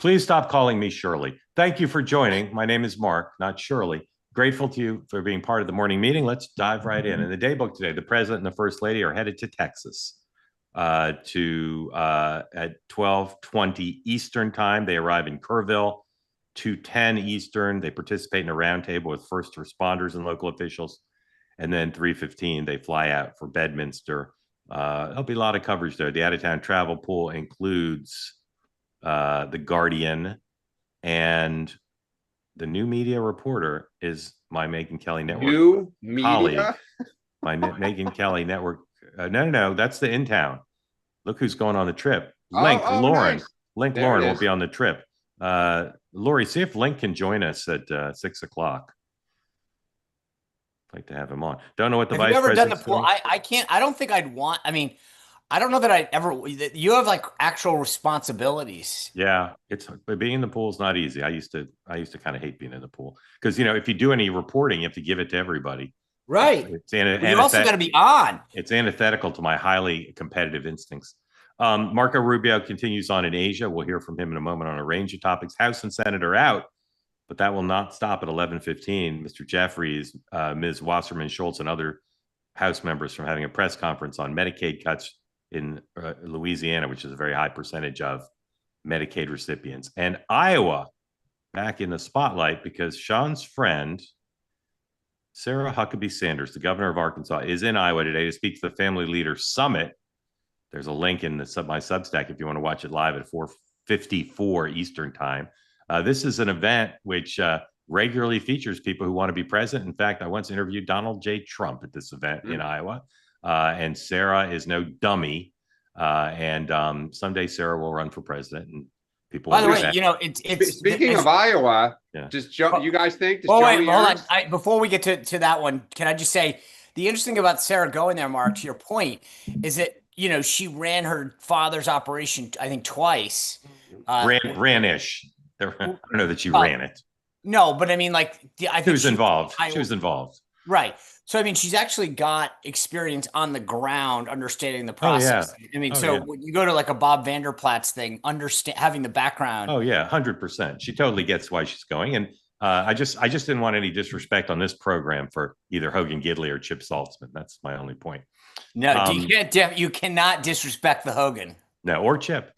Please stop calling me Shirley. Thank you for joining. My name is Mark, not Shirley. Grateful to you for being part of the morning meeting. Let's dive right in. In the daybook today, the president and the first lady are headed to Texas at 12:20 Eastern time. They arrive in Kerrville, 2:10 Eastern. They participate in a roundtable with first responders and local officials. And then 3:15, they fly out for Bedminster. There'll be a lot of coverage there. The out-of-town travel pool includes The Guardian, and the new media reporter is my Megyn Kelly Network colleague. My Megyn Kelly Network. No, that's the In Town. Look who's going on the trip. Link Lauren. Nice. Link Lauren will be on the trip. Lori, see if Link can join us at 6 o'clock. I'd like to have him on. Don't know what the vice president's doing. Have you ever done the pool? I can't. I don't think I'd want. I mean, I don't know that I'd ever. You have like actual responsibilities. Yeah, being in the pool is not easy. I used to kind of hate being in the pool because if you do any reporting, you have to give it to everybody. Right. You also got to be on. It's antithetical to my highly competitive instincts. Marco Rubio continues on in Asia. We'll hear from him in a moment on a range of topics. House and Senate are out, but that will not stop at 11:15. Mr. Jeffries, Ms. Wasserman Schultz, and other House members from having a press conference on Medicaid cuts in Louisiana, which is a very high percentage of Medicaid recipients. And Iowa back in the spotlight because Sean's friend, Sarah Huckabee Sanders, the governor of Arkansas, is in Iowa today to speak to the Family Leaders Summit. There's a link in my Substack if you want to watch it live at 4:54 Eastern time. This is an event which regularly features people who want to be president. In fact, I once interviewed Donald J. Trump at this event in Iowa. And Sarah is no dummy. And someday Sarah will run for president. And people. By the way, it's speaking of Iowa. Yeah. You guys think? Hold on. Before we get to that one, can I just say the interesting thing about Sarah going there, Mark, to your point, is that she ran her father's operation, I think, twice. Ran-ish. I don't know that she ran it. No, but I mean, I think she was involved. She was involved. Right. So, I mean, she's actually got experience on the ground understanding the process. Oh, yeah. I mean, when you go to like a Bob Vanderplatz thing, having the background. Oh, yeah, 100%. She totally gets why she's going. And I just didn't want any disrespect on this program for either Hogan Gidley or Chip Saltzman. That's my only point. No, you cannot disrespect the Hogan. No, or Chip.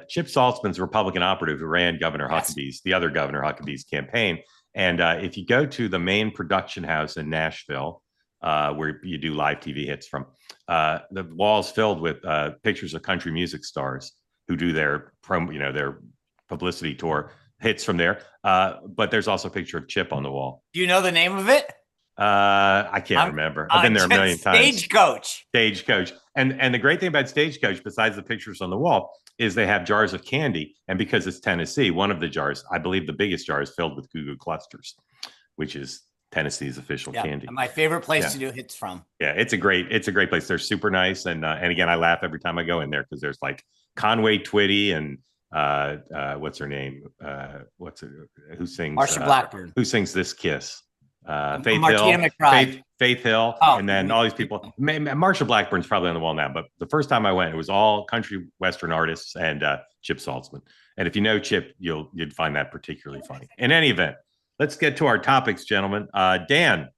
Chip Saltzman's a Republican operative who ran Governor Huckabee's, the other Governor Huckabee's campaign. And if you go to the main production house in Nashville, where you do live TV hits from, the wall's filled with pictures of country music stars who do their their publicity tour hits from there. But there's also a picture of Chip on the wall. Do you know the name of it? I can't remember. I've been there a million times. Stagecoach. And the great thing about Stagecoach, besides the pictures on the wall, is they have jars of candy. And because it's Tennessee, one of the jars, I believe the biggest jar, is filled with Goo Goo Clusters, which is Tennessee's official candy. My favorite place to do hits from. Yeah, it's a great place. They're super nice. And again, I laugh every time I go in there because there's like Conway Twitty and what's her name? Who sings? Marsha Blackburn. Who sings This Kiss? Faith Hill, and then all these people. Marsha Blackburn's probably on the wall now, but the first time I went, it was all country western artists and Chip Saltzman. And if you know Chip, you'd find that particularly funny. In any event, let's get to our topics, gentlemen. Dan,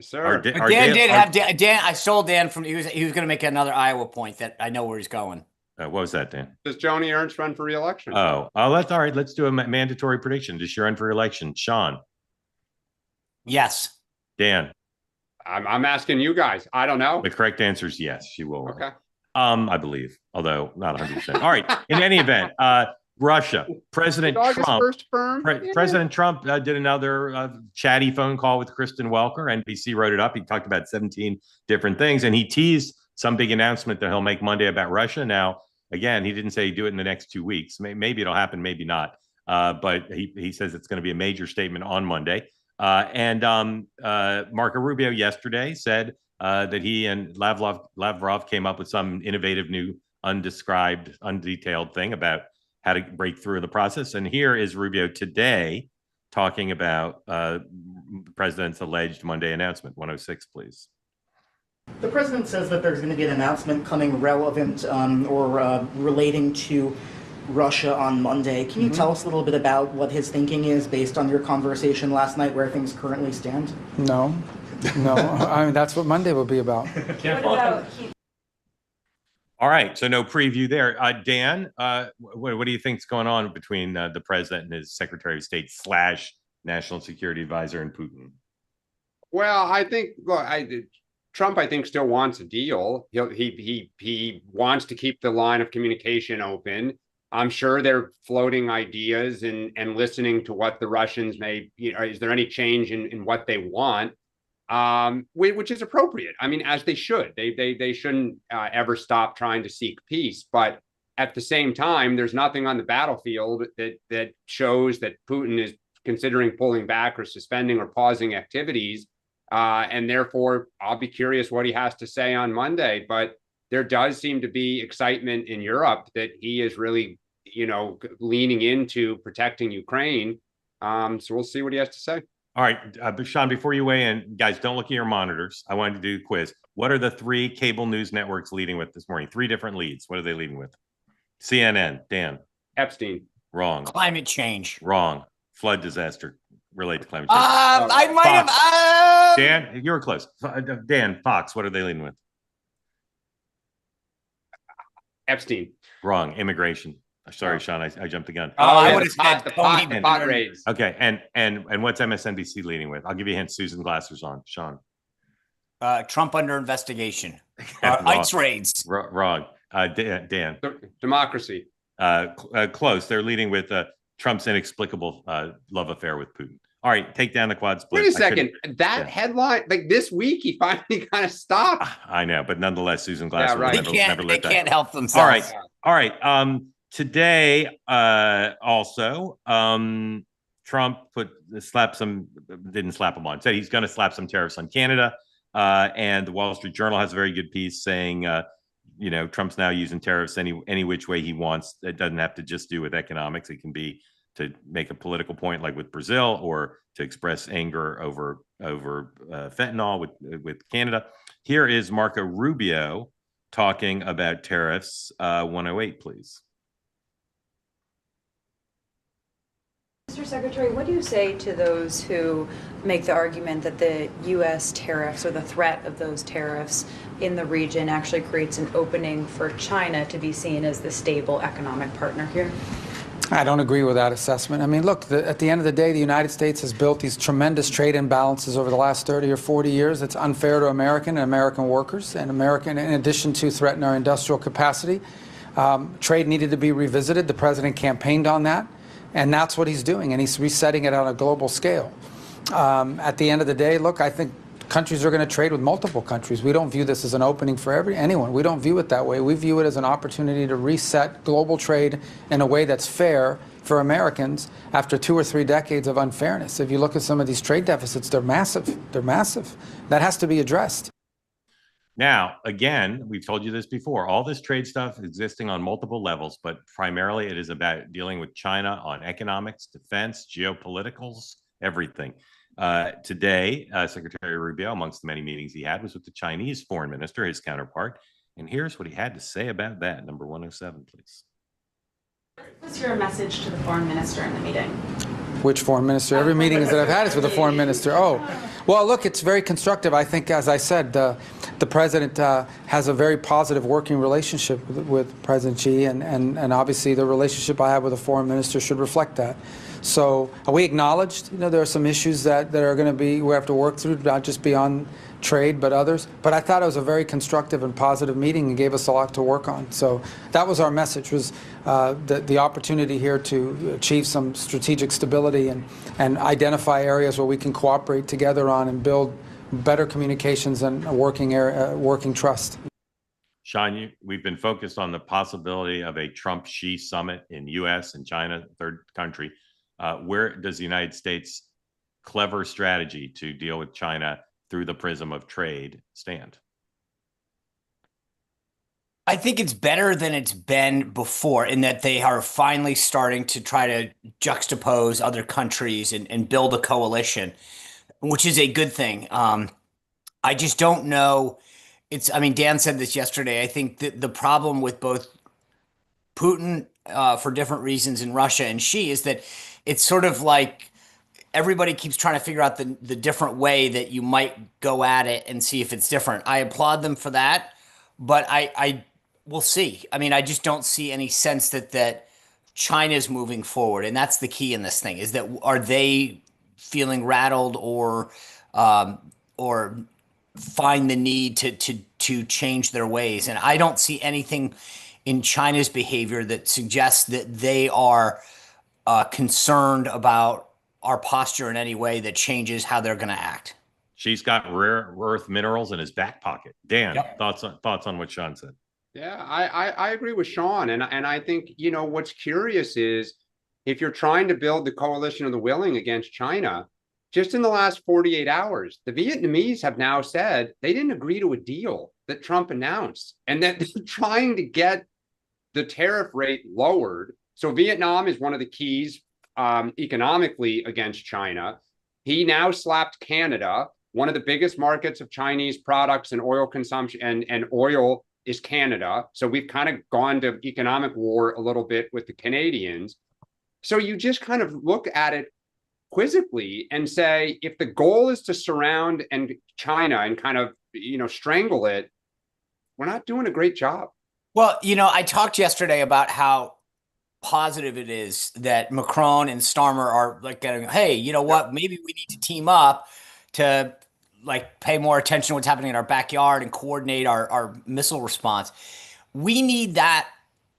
sir. Dan. I sold Dan from. He was going to make another Iowa point that I know where he's going. What was that, Dan? Does Joni Ernst run for re-election? Oh, that's all right. Let's do a mandatory prediction. Does she run for re-election? Sean. Yes. Dan. I'm asking you guys. I don't know. The correct answer is yes, she will. Okay. I believe, although not 100%. All right. In any event, Russia. President Trump did another chatty phone call with Kristen Welker. NBC wrote it up. He talked about 17 different things, and he teased some big announcement that he'll make Monday about Russia. Now, again, he didn't say he'd do it in the next 2 weeks. Maybe it'll happen, maybe not. But he says it's going to be a major statement on Monday. And Marco Rubio yesterday said that he and Lavrov came up with some innovative new undetailed thing about how to break through the process. And here is Rubio today talking about the president's alleged Monday announcement. 106, please. The president says that there's going to be an announcement coming relevant or relating to Russia on Monday. Can you tell us a little bit about what his thinking is based on your conversation last night, where things currently stand? No. I mean, that's what Monday will be about. All right, so no preview there. Dan, what do you think's going on between the president and his Secretary of State / National Security Advisor and Putin? Well, I think Trump, I think, still wants a deal. He wants to keep the line of communication open. I'm sure they're floating ideas and listening to what the Russians may. Is there any change in what they want? Which is appropriate. I mean, as they should. They shouldn't ever stop trying to seek peace. But at the same time, there's nothing on the battlefield that shows that Putin is considering pulling back or suspending or pausing activities. And therefore, I'll be curious what he has to say on Monday. But there does seem to be excitement in Europe that he is really, leaning into protecting Ukraine. So we'll see what he has to say. All right, Sean, before you weigh in, guys, don't look at your monitors. I wanted to do a quiz. What are the 3 cable news networks leading with this morning? 3 different leads. What are they leading with? CNN, Dan. Epstein. Wrong. Climate change. Wrong. Flood disaster related to climate change. I might Fox. have. Dan, you were close. Dan, Fox, what are they leading with? Epstein. Wrong. Immigration. Sorry, Sean, I jumped the gun. I yeah, would have said the Tony pot Bennett. raids. Okay, and what's MSNBC leading with? I'll give you a hint. Susan Glasser's on. Sean. Trump under investigation. Wrong. ICE raids. Wrong. Dan. Democracy. Close. They're leading with Trump's inexplicable love affair with Putin. All right, take down the quad split. Wait a second. That headline, like this week, he finally kind of stopped. I know, but nonetheless, Susan Glasser right. They can't help themselves. All right. Today, also, Trump didn't slap him on, said he's going to slap some tariffs on Canada. And the Wall Street Journal has a very good piece saying, Trump's now using tariffs any which way he wants. It doesn't have to just do with economics. It can be to make a political point, like with Brazil, or to express anger over fentanyl with Canada. Here is Marco Rubio talking about tariffs. 108, please. Mr. Secretary, what do you say to those who make the argument that the U.S. tariffs or the threat of those tariffs in the region actually creates an opening for China to be seen as the stable economic partner here? I don't agree with that assessment. I mean, look, at the end of the day, the United States has built these tremendous trade imbalances over the last 30 or 40 years. It's unfair to American and American workers, and in addition to threaten our industrial capacity. Trade needed to be revisited. The president campaigned on that, and that's what he's doing, and he's resetting it on a global scale. At the end of the day, look, I think countries are going to trade with multiple countries. We don't view this as an opening for anyone. We don't view it that way. We view it as an opportunity to reset global trade in a way that's fair for Americans after 2 or 3 decades of unfairness. If you look at some of these trade deficits, they're massive. They're massive. That has to be addressed. Now, again, we've told you this before, all this trade stuff existing on multiple levels, but primarily it is about dealing with China on economics, defense, geopoliticals, everything. Today, Secretary Rubio, amongst the many meetings he had, was with the Chinese foreign minister, his counterpart. And here's what he had to say about that. Number 107, please. What's your message to the foreign minister in the meeting? Which foreign minister? Every meeting that I've had is with a foreign minister. Oh, well, look, it's very constructive. I think, as I said, the president has a very positive working relationship with President Xi, and obviously the relationship I have with a foreign minister should reflect that. So we acknowledged, there are some issues that are going to we have to work through, not just beyond trade, but others. But I thought it was a very constructive and positive meeting and gave us a lot to work on. So that was our message, was the opportunity here to achieve some strategic stability and identify areas where we can cooperate together on and build better communications and working trust. Sean, we've been focused on the possibility of a Trump-Xi summit in U.S. and China, third country. Where does the United States' clever strategy to deal with China through the prism of trade stand? I think it's better than it's been before, in that they are finally starting to try to juxtapose other countries and build a coalition, which is a good thing. I just don't know. Dan said this yesterday. I think that the problem with both Putin for different reasons in Russia and Xi is that it's sort of like everybody keeps trying to figure out the different way that you might go at it and see if it's different. I applaud them for that, but I will see. I mean, I just don't see any sense that China's moving forward, and that's the key in this thing. Is that are they feeling rattled or find the need to change their ways? And I don't see anything in China's behavior that suggests that they are concerned about our posture in any way that changes how they're going to act. She's got rare earth minerals in his back pocket. Dan, Yep. thoughts on what Sean said? Yeah, I agree with Sean. And I think, what's curious is if you're trying to build the coalition of the willing against China, just in the last 48 hours, the Vietnamese have now said they didn't agree to a deal that Trump announced and that they're trying to get the tariff rate lowered. So Vietnam is one of the keys economically against China. He now slapped Canada, one of the biggest markets of Chinese products and oil consumption, and oil is Canada. So we've kind of gone to economic war a little bit with the Canadians. So you just kind of look at it quizzically and say, if the goal is to surround China and kind of, strangle it, we're not doing a great job. Well, I talked yesterday about how positive it is that Macron and Starmer are like getting, hey, you know what? Maybe we need to team up to like pay more attention to what's happening in our backyard and coordinate our missile response. We need that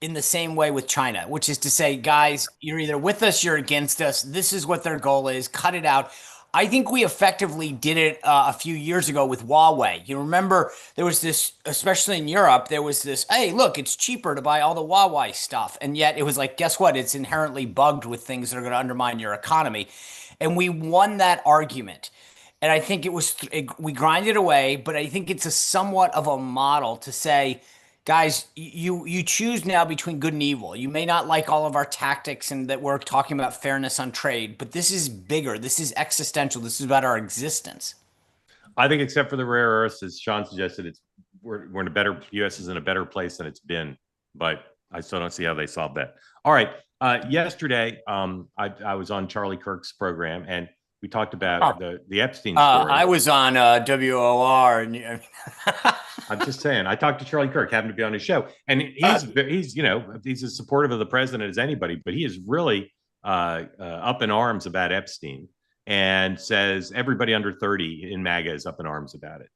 in the same way with China, which is to say, guys, you're either with us, you're against us. This is what their goal is. Cut it out. I think we effectively did it a few years ago with Huawei. You remember there was this, especially in Europe, there was this, hey, look, it's cheaper to buy all the Huawei stuff. And yet it was like, guess what? It's inherently bugged with things that are going to undermine your economy. And we won that argument. And I think we grinded away, but I think it's a somewhat of a model to say, guys, you choose now between good and evil. You may not like all of our tactics and that we're talking about fairness on trade, but this is bigger. This is existential. This is about our existence. I think, except for the rare earths, as Sean suggested, we're in a better. U.S. is in a better place than it's been, but I still don't see how they solve that. All right, yesterday, I was on Charlie Kirk's program and we talked about the Epstein story. I was on WOR. And I'm just saying, I talked to Charlie Kirk, happened to be on his show, and he's as supportive of the president as anybody, but he is really up in arms about Epstein and says everybody under 30 in MAGA is up in arms about it.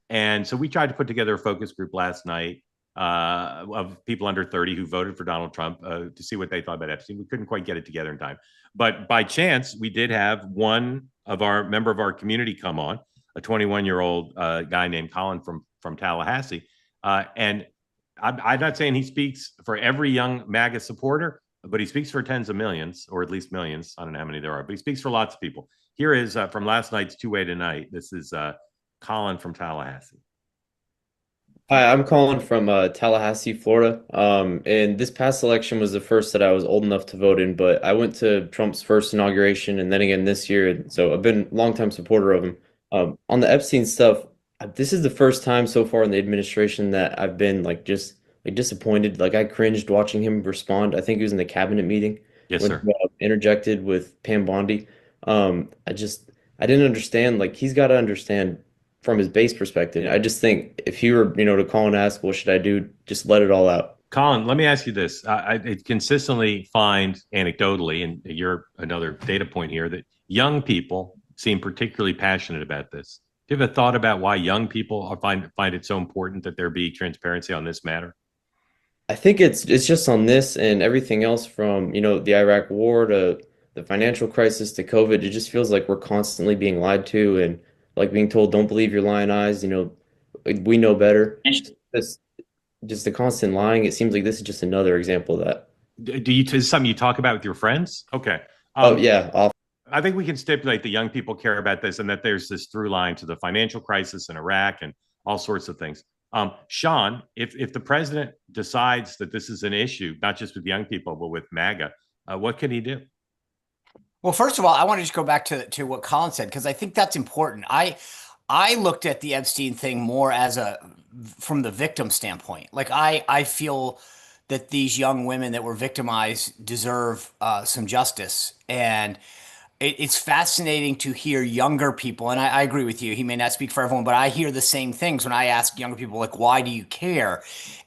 And so we tried to put together a focus group last night of people under 30 who voted for Donald Trump to see what they thought about Epstein. We couldn't quite get it together in time. But by chance, we did have one of our member of our community come on, a 21-year-old guy named Colin from Tallahassee. And I'm not saying he speaks for every young MAGA supporter, but he speaks for tens of millions, or at least millions. I don't know how many there are, but he speaks for lots of people. Here is from last night's Two-Way Tonight. This is Colin from Tallahassee. Hi, I'm calling from Tallahassee, Florida. And this past election was the first that I was old enough to vote in, but I went to Trump's first inauguration and then again this year. And so I've been a longtime supporter of him. On the Epstein stuff, this is the first time so far in the administration that I've been just disappointed. Like I cringed watching him respond. I think he was in the cabinet meeting. Yes, when sir. he interjected with Pam Bondi. I didn't understand. Like he's got to understand from his base perspective. I just think if he were, to call and ask, what should I do? Just let it all out. Colin, let me ask you this. I consistently find anecdotally, and you're another data point here, that young people seem particularly passionate about this. Do you have a thought about why young people find it so important that there be transparency on this matter? I think it's just on this and everything else from, the Iraq war to the financial crisis to COVID. It just feels like we're constantly being lied to and like being told, don't believe your lying eyes, we know better. Just the constant lying. It seems like this is just another example of that. Is this something you talk about with your friends? Okay. Yeah. I think we can stipulate that young people care about this and that there's this through line to the financial crisis in Iraq and all sorts of things. Sean, if the president decides that this is an issue, not just with young people, but with MAGA, what can he do? Well, first of all, I want to just go back to what Colin said, because I think that's important. I looked at the Epstein thing more as from the victim standpoint. Like I feel that these young women that were victimized deserve some justice. And it's fascinating to hear younger people, and I agree with you. He may not speak for everyone, but I hear the same things when I ask younger people, like, why do you care?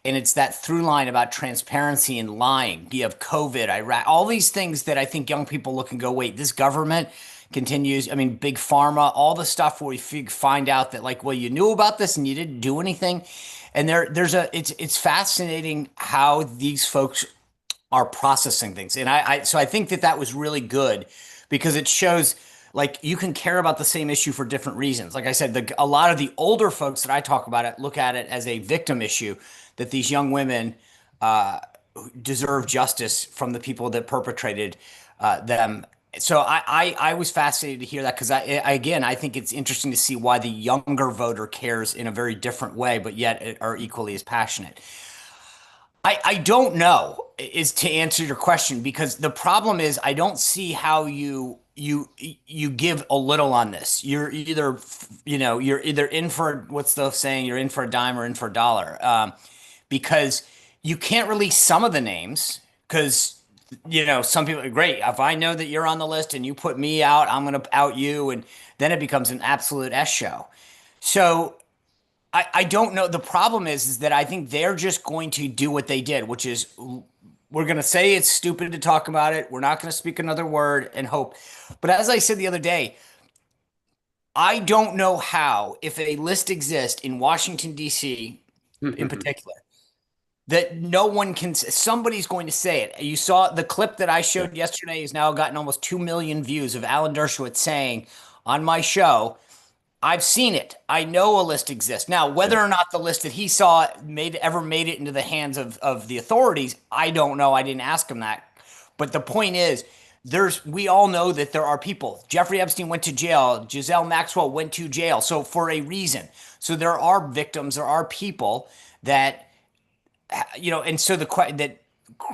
And it's that through line about transparency and lying. You have COVID, Iraq, all these things that I think young people look and go, wait, this government continues. I mean, big pharma, all the stuff where we find out that, like, well, you knew about this and you didn't do anything. And it's fascinating how these folks are processing things. And so I think that was really good, because it shows, like, you can care about the same issue for different reasons. Like I said, a lot of the older folks that I talk about it look at it as a victim issue, that these young women deserve justice from the people that perpetrated them. So I was fascinated to hear that, because I think it's interesting to see why the younger voter cares in a very different way, but yet are equally as passionate. I don't know, is to answer your question, because the problem is I don't see how you give a little on this. You're either in for, what's the saying, you're in for a dime or in for a dollar, because you can't release some of the names, because some people are great. If I know that you're on the list and you put me out, I'm going to out you, and then it becomes an absolute S show. So I don't know. The problem is that I think they're just going to do what they did, which is, we're going to say it's stupid to talk about it. We're not going to speak another word and hope. But as I said the other day, I don't know how, if a list exists in Washington, D.C. in particular, that no one can, somebody's going to say it. You saw the clip that I showed yesterday has now gotten almost 2 million views of Alan Dershowitz saying on my show, I've seen it. I know a list exists. Now, whether or not the list that he saw ever made it into the hands of the authorities, I don't know. I didn't ask him that. But the point is, we all know that there are people. Jeffrey Epstein went to jail. Ghislaine Maxwell went to jail. So for a reason. So there are victims. There are people that, and so that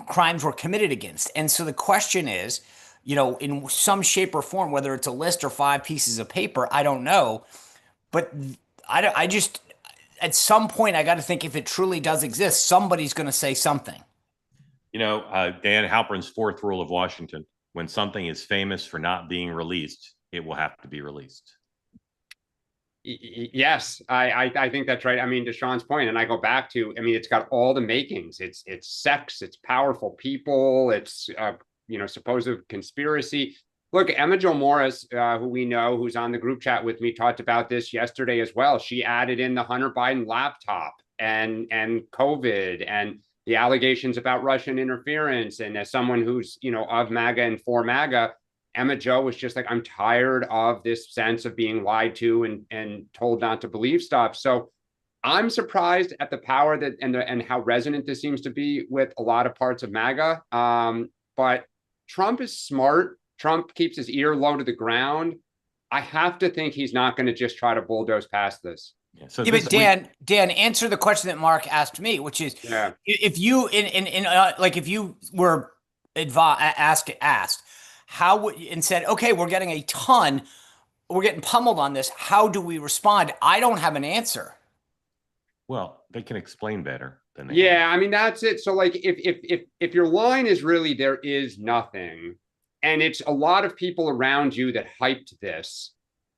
crimes were committed against. And so the question is, in some shape or form, whether it's a list or 5 pieces of paper, I don't know. But I just, at some point, I got to think, if it truly does exist, somebody's going to say something. Dan Halperin's 4th rule of Washington: when something is famous for not being released, it will have to be released. Yes, I think that's right. I mean, to Sean's point, and I go back to, I mean, it's got all the makings. It's sex, it's powerful people, it's supposed conspiracy. Look, Emma Jo Morris, who we know, who's on the group chat with me, talked about this yesterday as well. She added in the Hunter Biden laptop and COVID and the allegations about Russian interference. And as someone who's, of MAGA and for MAGA, Emma Jo was just like, I'm tired of this sense of being lied to and told not to believe stuff. So I'm surprised at the power that and how resonant this seems to be with a lot of parts of MAGA. But Trump is smart. Trump keeps his ear low to the ground. I have to think he's not going to just try to bulldoze past this. But Dan, answer the question that Mark asked me, which is, if you if you were asked how would, and said, okay, we're getting pummeled on this, how do we respond? I don't have an answer. Well, they can explain better than they can. I mean, that's it. So, like, if your line is really there is nothing, and it's a lot of people around you that hyped this,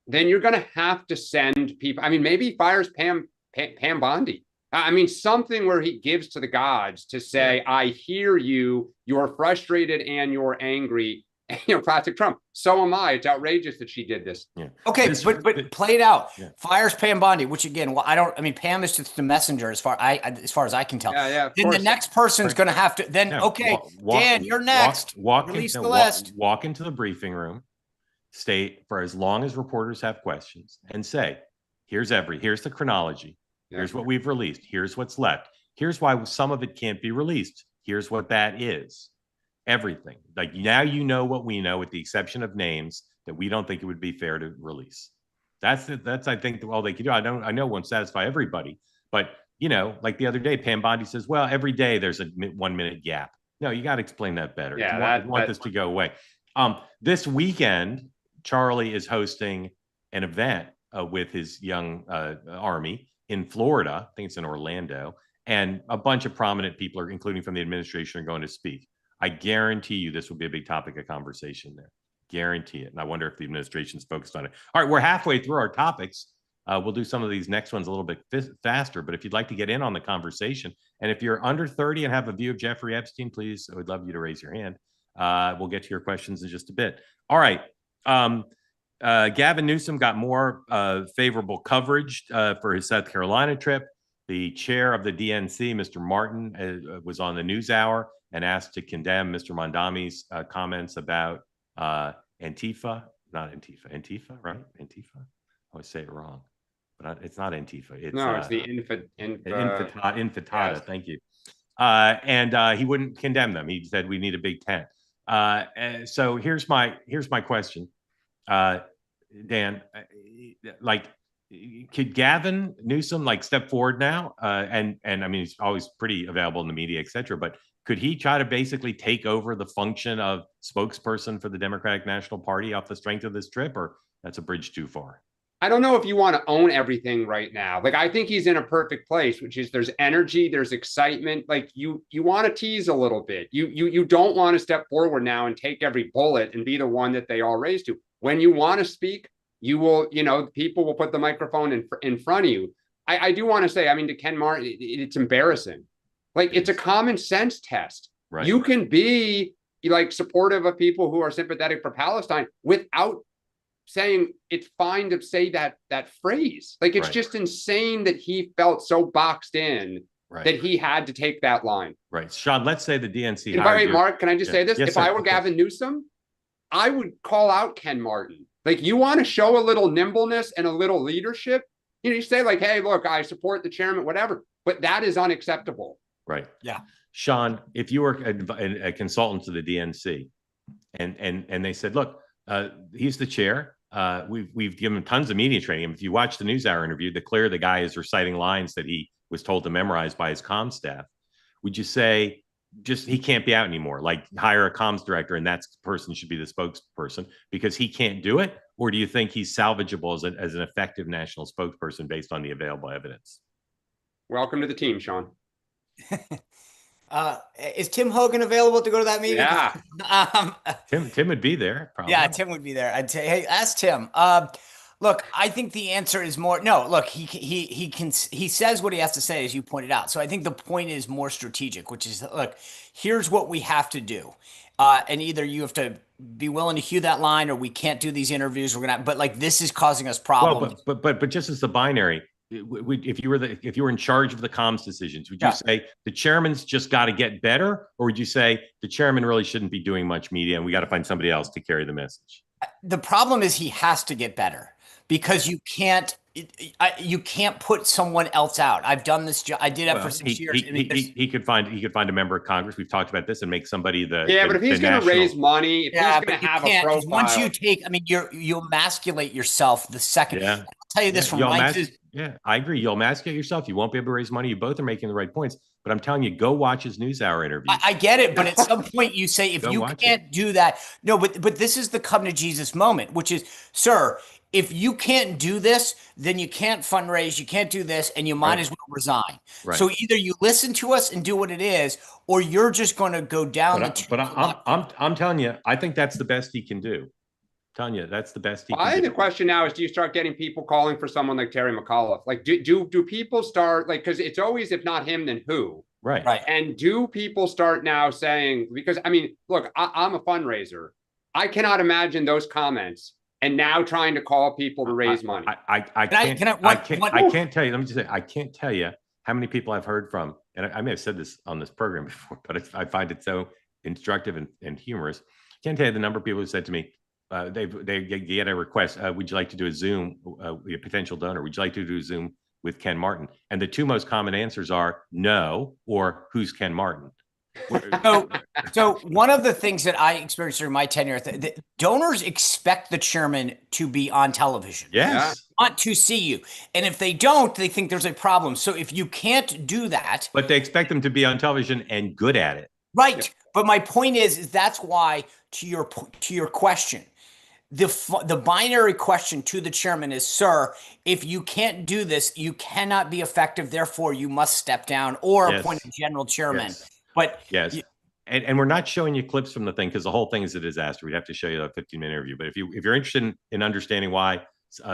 then you're going to have to send people. I mean, maybe he fires Pam Bondi. I mean, something where he gives to the gods to say, I hear you, you're frustrated and you're angry. Classic Trump. So am I. It's outrageous that she did this. Yeah. Okay, but play it out. Yeah. Fires Pam Bondi, which again, Pam is just the messenger as far as I can tell. Yeah. Then the next person's going to have to. Then Dan, you're next. Release the list. Walk into the briefing room, state for as long as reporters have questions, and say, here's the chronology. Yeah. Here's what we've released. Here's what's left. Here's why some of it can't be released. Here's what that is. Everything. Like, now you know what we know, with the exception of names that we don't think it would be fair to release. That's I think all they can do. I know it won't satisfy everybody, but like the other day, Pam Bondi says, well, every day there's a 1 minute gap. No, you got to explain that better. Yeah, you want this to go away. This weekend, Charlie is hosting an event with his young army in Florida. I think it's in Orlando. and a bunch of prominent people, are, including from the administration, are going to speak. I guarantee you this will be a big topic of conversation there. Guarantee it. And I wonder if the administration's focused on it. All right, we're halfway through our topics. We'll do some of these next ones a little bit faster, but if you'd like to get in on the conversation, and if you're under 30 and have a view of Jeffrey Epstein, please, I would love you to raise your hand. We'll get to your questions in just a bit. All right. Gavin Newsom got more favorable coverage for his South Carolina trip. The chair of the DNC, Mr. Martin, was on the NewsHour and asked to condemn Mr. Mandami's comments about Antifa, not Antifa, Antifa, right? Antifa. I always say it wrong, but it's not Antifa. It's the Intifada. Yes. Thank you. And he wouldn't condemn them. He said we need a big tent. So here's my question, Dan. Like, could Gavin Newsom step forward now? And I mean, he's always pretty available in the media, et cetera, but could he try to basically take over the function of spokesperson for the Democratic National Party off the strength of this trip, or that's a bridge too far? I don't know if you want to own everything right now. I think he's in a perfect place, which is there's energy, there's excitement. You want to tease a little bit. You don't want to step forward now and take every bullet and be the one that they all raise to. When you want to speak, you will, people will put the microphone in front of you. I do want to say, I mean, to Ken Martin, it's embarrassing. It's a common sense test. Right. You can be supportive of people who are sympathetic for Palestine without saying it's fine to say that phrase. It's just insane that he felt so boxed in that he had to take that line. Right. Sean, let's say the DNC. And by the way, Mark, can I just say this? Yes, if I were Gavin Newsom, I would call out Ken Martin. You want to show a little nimbleness and a little leadership. You say hey, look, I support the chairman, whatever, but that is unacceptable. Right. Yeah. Sean, if you were a consultant to the DNC and they said, look, he's the chair. We've given him tons of media training. If you watch the NewsHour interview, the guy is reciting lines that he was told to memorize by his comms staff. Would you say he can't be out anymore? Hire a comms director and that person should be the spokesperson because he can't do it? Or do you think he's salvageable as an effective national spokesperson based on the available evidence? Welcome to the team, Sean. Is Tim Hogan available to go to that meeting? Yeah. Tim would be there. Probably. Yeah, Tim would be there. I'd say, hey, ask Tim. Look, I think the answer is more. No, look, he says what he has to say, as you pointed out. So I think the point is more strategic, which is, look, here's what we have to do, and either you have to be willing to hew that line, or we can't do these interviews. We're gonna, but this is causing us problems. Well, but just as the binary. If you were in charge of the comms decisions, would you say the chairman's just got to get better, or would you say the chairman really shouldn't be doing much media and we got to find somebody else to carry the message? The problem is he has to get better because you can't put someone else out. I've done this job. I did it for 6 years. He could find a member of Congress. We've talked about this, and make somebody but if he's going to raise money, if he's going to have a profile. Once you take, you'll emasculate yourself the second. Yeah. I'll tell you this from my. Yeah, I agree. You'll emasculate yourself. You won't be able to raise money. You both are making the right points. But I'm telling you, go watch his NewsHour interview. I get it. But at some point you say, if you can't do that. No, but this is the come to Jesus moment, which is, sir, if you can't do this, then you can't fundraise. You can't do this, and you might as well resign. Right. So either you listen to us and do what it is, or you're just going to go down. I'm telling you, I think that's the best he can do. Tanya, that's the best he can do. I think the question now is, do you start getting people calling for someone like Terry McAuliffe? Do people start, because it's always, if not him, then who? Right. And do people start now saying, because look, I'm a fundraiser. I cannot imagine those comments and now trying to call people to raise money. I can't tell you. Let me just say, I can't tell you how many people I've heard from, and I may have said this on this program before, but I find it so instructive and humorous. I can't tell you the number of people who said to me, they get a request. Would you like to do a Zoom? A potential donor. Would you like to do a Zoom with Ken Martin? And the two most common answers are no or who's Ken Martin. So one of the things that I experienced during my tenure, the donors expect the chairman to be on television. Yes. They want to see you. And if they don't, they think there's a problem. So if you can't do that. But they expect them to be on television and good at it. Right. But my point is that's why, to your question, the binary question to the chairman is, sir, if you can't do this, you cannot be effective. Therefore, you must step down or Yes. appoint a general chairman. Yes. But yes. And we're not showing you clips from the thing because the whole thing is a disaster. We'd have to show you a 15-minute interview. But if you're interested in understanding why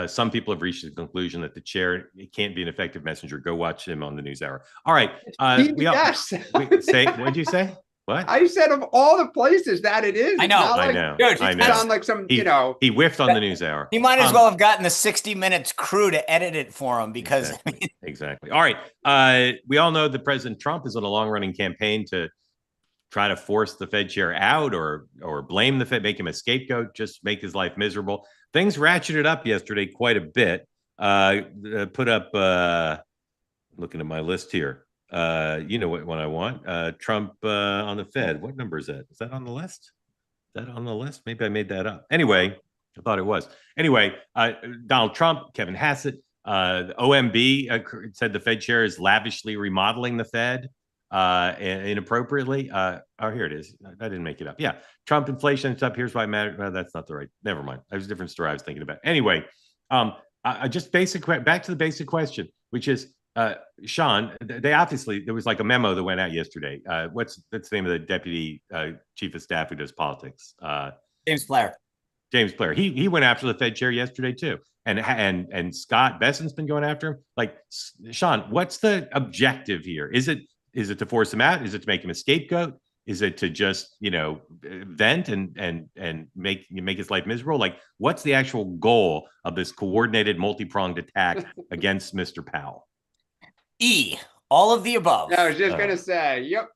some people have reached the conclusion that the chair can't be an effective messenger, go watch him on the NewsHour. All right. Yes. What'd you say? What? I said of all the places that it is. I know. Like, I know. Dude, I It know. sound like some, He whiffed on the NewsHour. he might as well have gotten the 60 Minutes crew to edit it for him because Exactly. All right. We all know that President Trump is on a long-running campaign to try to force the Fed chair out or blame the Fed, make him a scapegoat, just make his life miserable. Things ratcheted up yesterday quite a bit. Put up, looking at my list here. You know what one I want. Trump on the Fed. What number is that? Is that on the list? Is that on the list? Maybe I made that up. Anyway, I thought it was. Anyway, Donald Trump, Kevin Hassett, the OMB said the Fed chair is lavishly remodeling the Fed inappropriately. Here it is. I didn't make it up. Yeah. Trump inflation is up. Here's why it matters. Well, that's not the right. Never mind. That was a different story I was thinking about. Anyway, just back to the basic question, which is, Sean, they obviously, there was like a memo that went out yesterday. What's the name of the deputy chief of staff who does politics? James Blair. James Blair. He went after the Fed chair yesterday too, and Scott Bessen's been going after him. Like, Sean, what's the objective here? Is it to force him out? Is it to make him a scapegoat? Is it to just vent and make his life miserable? Like, what's the actual goal of this coordinated, multi-pronged attack against Mr. Powell? All of the above. I was just gonna say, yep.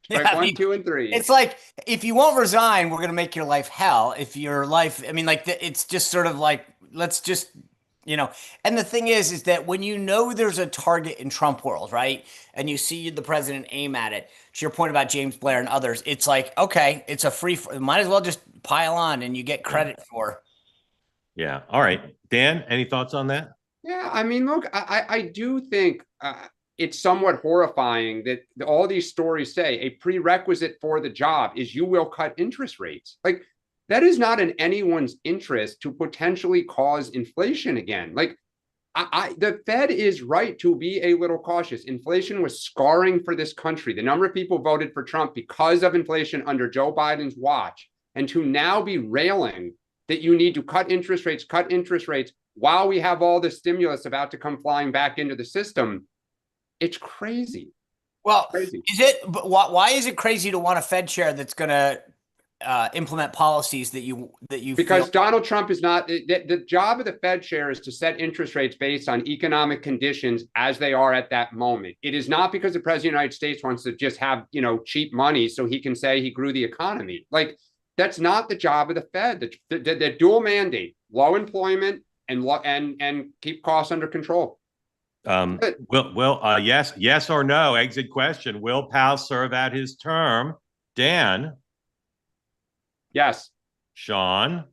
Strike 1, 2, and 3. It's like, if you won't resign, we're gonna make your life hell. If your life, it's just sort of like, let's just, And the thing is that when there's a target in Trump world, right, and you see the president aim at it, to your point about James Blair and others, it's like, okay, it's a might as well just pile on and you get credit for. Yeah. All right, Dan, any thoughts on that? Yeah, look, I do think it's somewhat horrifying that all these stories say a prerequisite for the job is you will cut interest rates. Like, that is not in anyone's interest to potentially cause inflation again. Like, the Fed is right to be a little cautious. Inflation was scarring for this country. The number of people voted for Trump because of inflation under Joe Biden's watch, and to now be railing that you need to cut interest rates while we have all the stimulus about to come flying back into the system. It's crazy. Well, crazy. Is it? But why is it crazy to want a Fed chair that's going to implement policies that you because Donald Trump is not the job of the Fed chair is to set interest rates based on economic conditions as they are at that moment. It is not because the president of the United States wants to just have cheap money so he can say he grew the economy. Like, that's not the job of the Fed. The dual mandate: low employment and keep costs under control. Yes or no? Exit question. Will Powell serve out his term? Dan? Yes. Sean?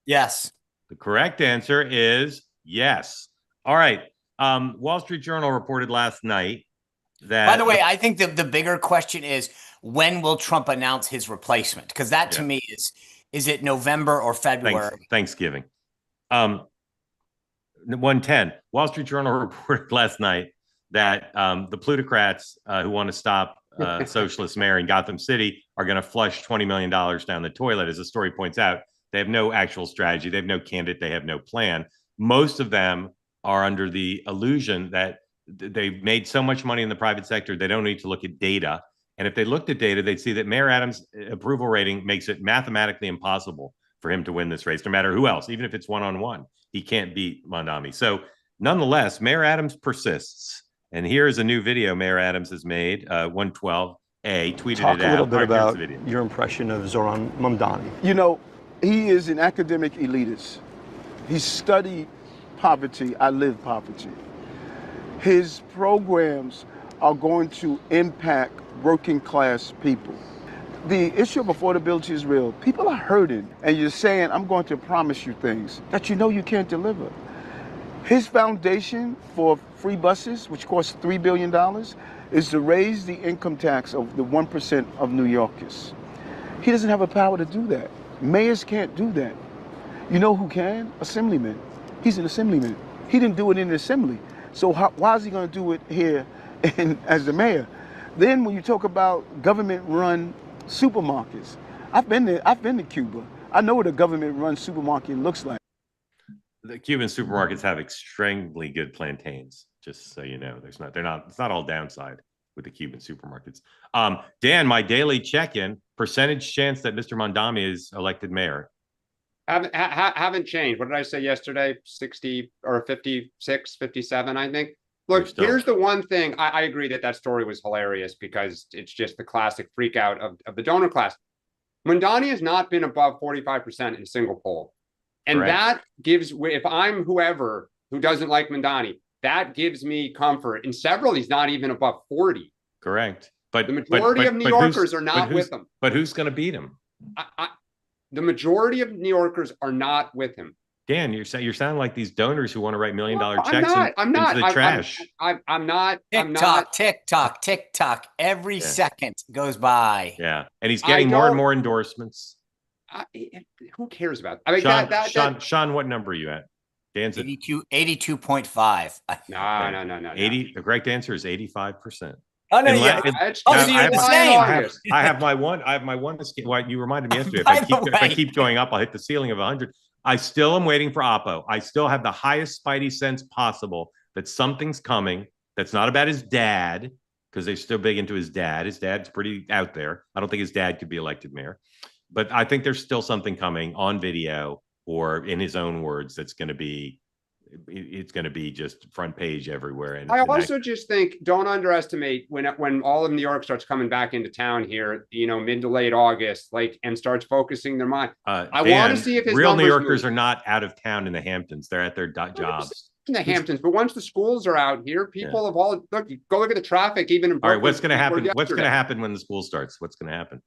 Yes. The correct answer is yes. All right. Wall Street Journal reported last night that... By the way, I think the bigger question is, when will Trump announce his replacement? Because that to me is it November or February? Thanksgiving. 110. Wall Street Journal reported last night that the plutocrats who want to stop socialist mayor in Gotham City are going to flush $20 million down the toilet. As the story points out, they have no actual strategy. They have no candidate. They have no plan. Most of them are under the illusion that they've made so much money in the private sector, they don't need to look at data. And if they looked at data, they'd see that Mayor Adams' approval rating makes it mathematically impossible for him to win this race, no matter who else, even if it's one-on-one. He can't beat Mandani. So nonetheless, Mayor Adams persists. And here's a new video Mayor Adams has made, 112A, tweeted Talk it out. a little bit about video. your impression of Zoran Mandani. He is an academic elitist. He studied poverty. I live poverty. His programs are going to impact working class people. The issue of affordability is real. People are hurting, and you're saying, I'm going to promise you things that you can't deliver. His foundation for free buses, which costs $3 billion, is to raise the income tax of the 1% of New Yorkers. He doesn't have the power to do that. Mayors can't do that. You know who can? Assemblyman. He's an assemblyman. He didn't do it in the assembly. So why is he going to do it here as the mayor? Then when you talk about government-run supermarkets, I've been to Cuba. I know what a government-run supermarket looks like. The Cuban supermarkets have extremely good plantains, just so you know. It's not all downside with the Cuban supermarkets. Dan, my daily check-in, percentage chance that Mr. Mandani is elected mayor. Haven't changed. What did I say yesterday? 60 or 56, 57, I think. Look, here's the one thing. I agree that story was hilarious because it's just the classic freak out of the donor class. Mandani has not been above 45% in a single poll. And Correct. That gives, if I'm whoever who doesn't like Mandani, that gives me comfort. In several, he's not even above 40. Correct. But the majority of New Yorkers are not with him. But who's going to beat him? The majority of New Yorkers are not with him. Dan, you're sounding like these donors who want to write $1 million checks I'm not. into the trash. I'm not. Tick tock. Every second goes by. Yeah, and he's getting more and more endorsements. Who cares about it? I mean, Sean, what number are you at? Dan's at 82.5. No. 80. The correct answer is 85%. Oh no, yeah. I have my one escape. Well, you reminded me yesterday. If I keep going up, I'll hit the ceiling of 100. I still am waiting for Oppo. I still have the highest spidey sense possible that something's coming. That's not about his dad, because they're still big into his dad. His dad's pretty out there. I don't think his dad could be elected mayor, but I think there's still something coming on video or in his own words that's going to be. It's going to be just front page everywhere. And I also just think don't underestimate when all of New York starts coming back into town here, mid to late August, and starts focusing their mind. I want to see if his real New Yorkers are not out of town in the Hamptons. They're at their jobs. In the Hamptons, but once the schools are out here, people have all go look at the traffic. Even in all right, what's going to happen? What's going to happen when the school starts? What's going to happen?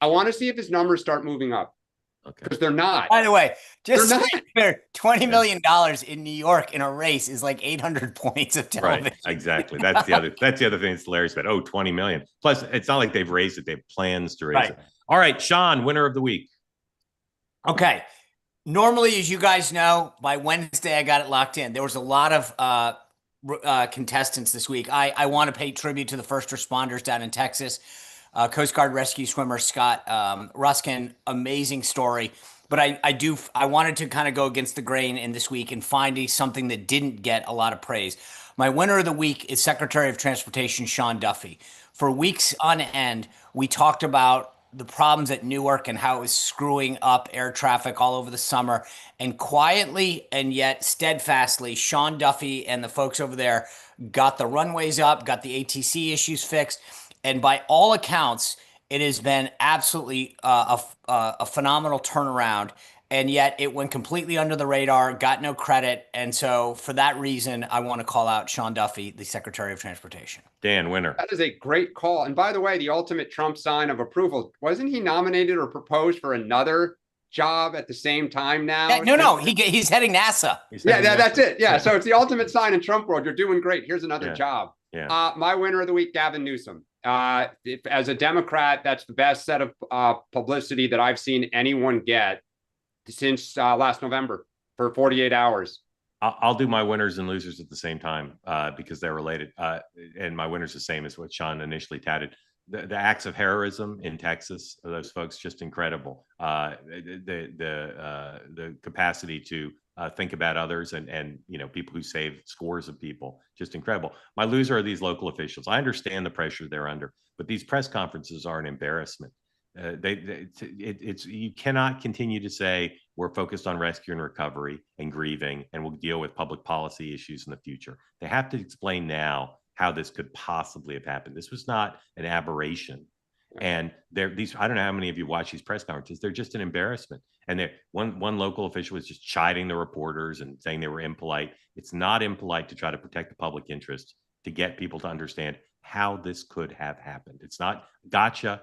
I want to see if his numbers start moving up. Because they're not. By the way, just $20 million in New York in a race is like 800 points of television. Right, exactly. That's the other thing that's hilarious about 20 million. Plus, it's not like they've raised it; they have plans to raise it. All right, Sean, winner of the week. Okay. Normally, as you guys know, by Wednesday I got it locked in. There was a lot of contestants this week. I want to pay tribute to the first responders down in Texas. Coast Guard rescue swimmer Scott Ruskin, amazing story. But I wanted to kind of go against the grain in this week and find something that didn't get a lot of praise. My winner of the week is Secretary of Transportation Sean Duffy. For weeks on end, we talked about the problems at Newark and how it was screwing up air traffic all over the summer. And quietly and yet steadfastly, Sean Duffy and the folks over there got the runways up, got the ATC issues fixed. And by all accounts, it has been absolutely a phenomenal turnaround. And yet it went completely under the radar, got no credit. And so for that reason, I want to call out Sean Duffy, the Secretary of Transportation. Dan, winner. That is a great call. And by the way, the ultimate Trump sign of approval, wasn't he nominated or proposed for another job at the same time now? Yeah, no, he's heading NASA. That's it. Yeah, so it's the ultimate sign in Trump world. You're doing great. Here's another job. Yeah. My winner of the week, Gavin Newsom. As a Democrat, that's the best set of publicity that I've seen anyone get since last November for 48 hours. I'll do my winners and losers at the same time because they're related. And my winner's the same as what Sean initially touted. The acts of heroism in Texas, those folks, just incredible. The capacity to think about others and people who save scores of people, just incredible. My loser are these local officials. I understand the pressure they're under, but these press conferences are an embarrassment. You cannot continue to say we're focused on rescue and recovery and grieving, and we'll deal with public policy issues in the future. They have to explain now how this could possibly have happened. This was not an aberration. And I don't know how many of you watch these press conferences. They're just an embarrassment. And one local official was just chiding the reporters and saying they were impolite. It's not impolite to try to protect the public interest, to get people to understand how this could have happened. It's not gotcha,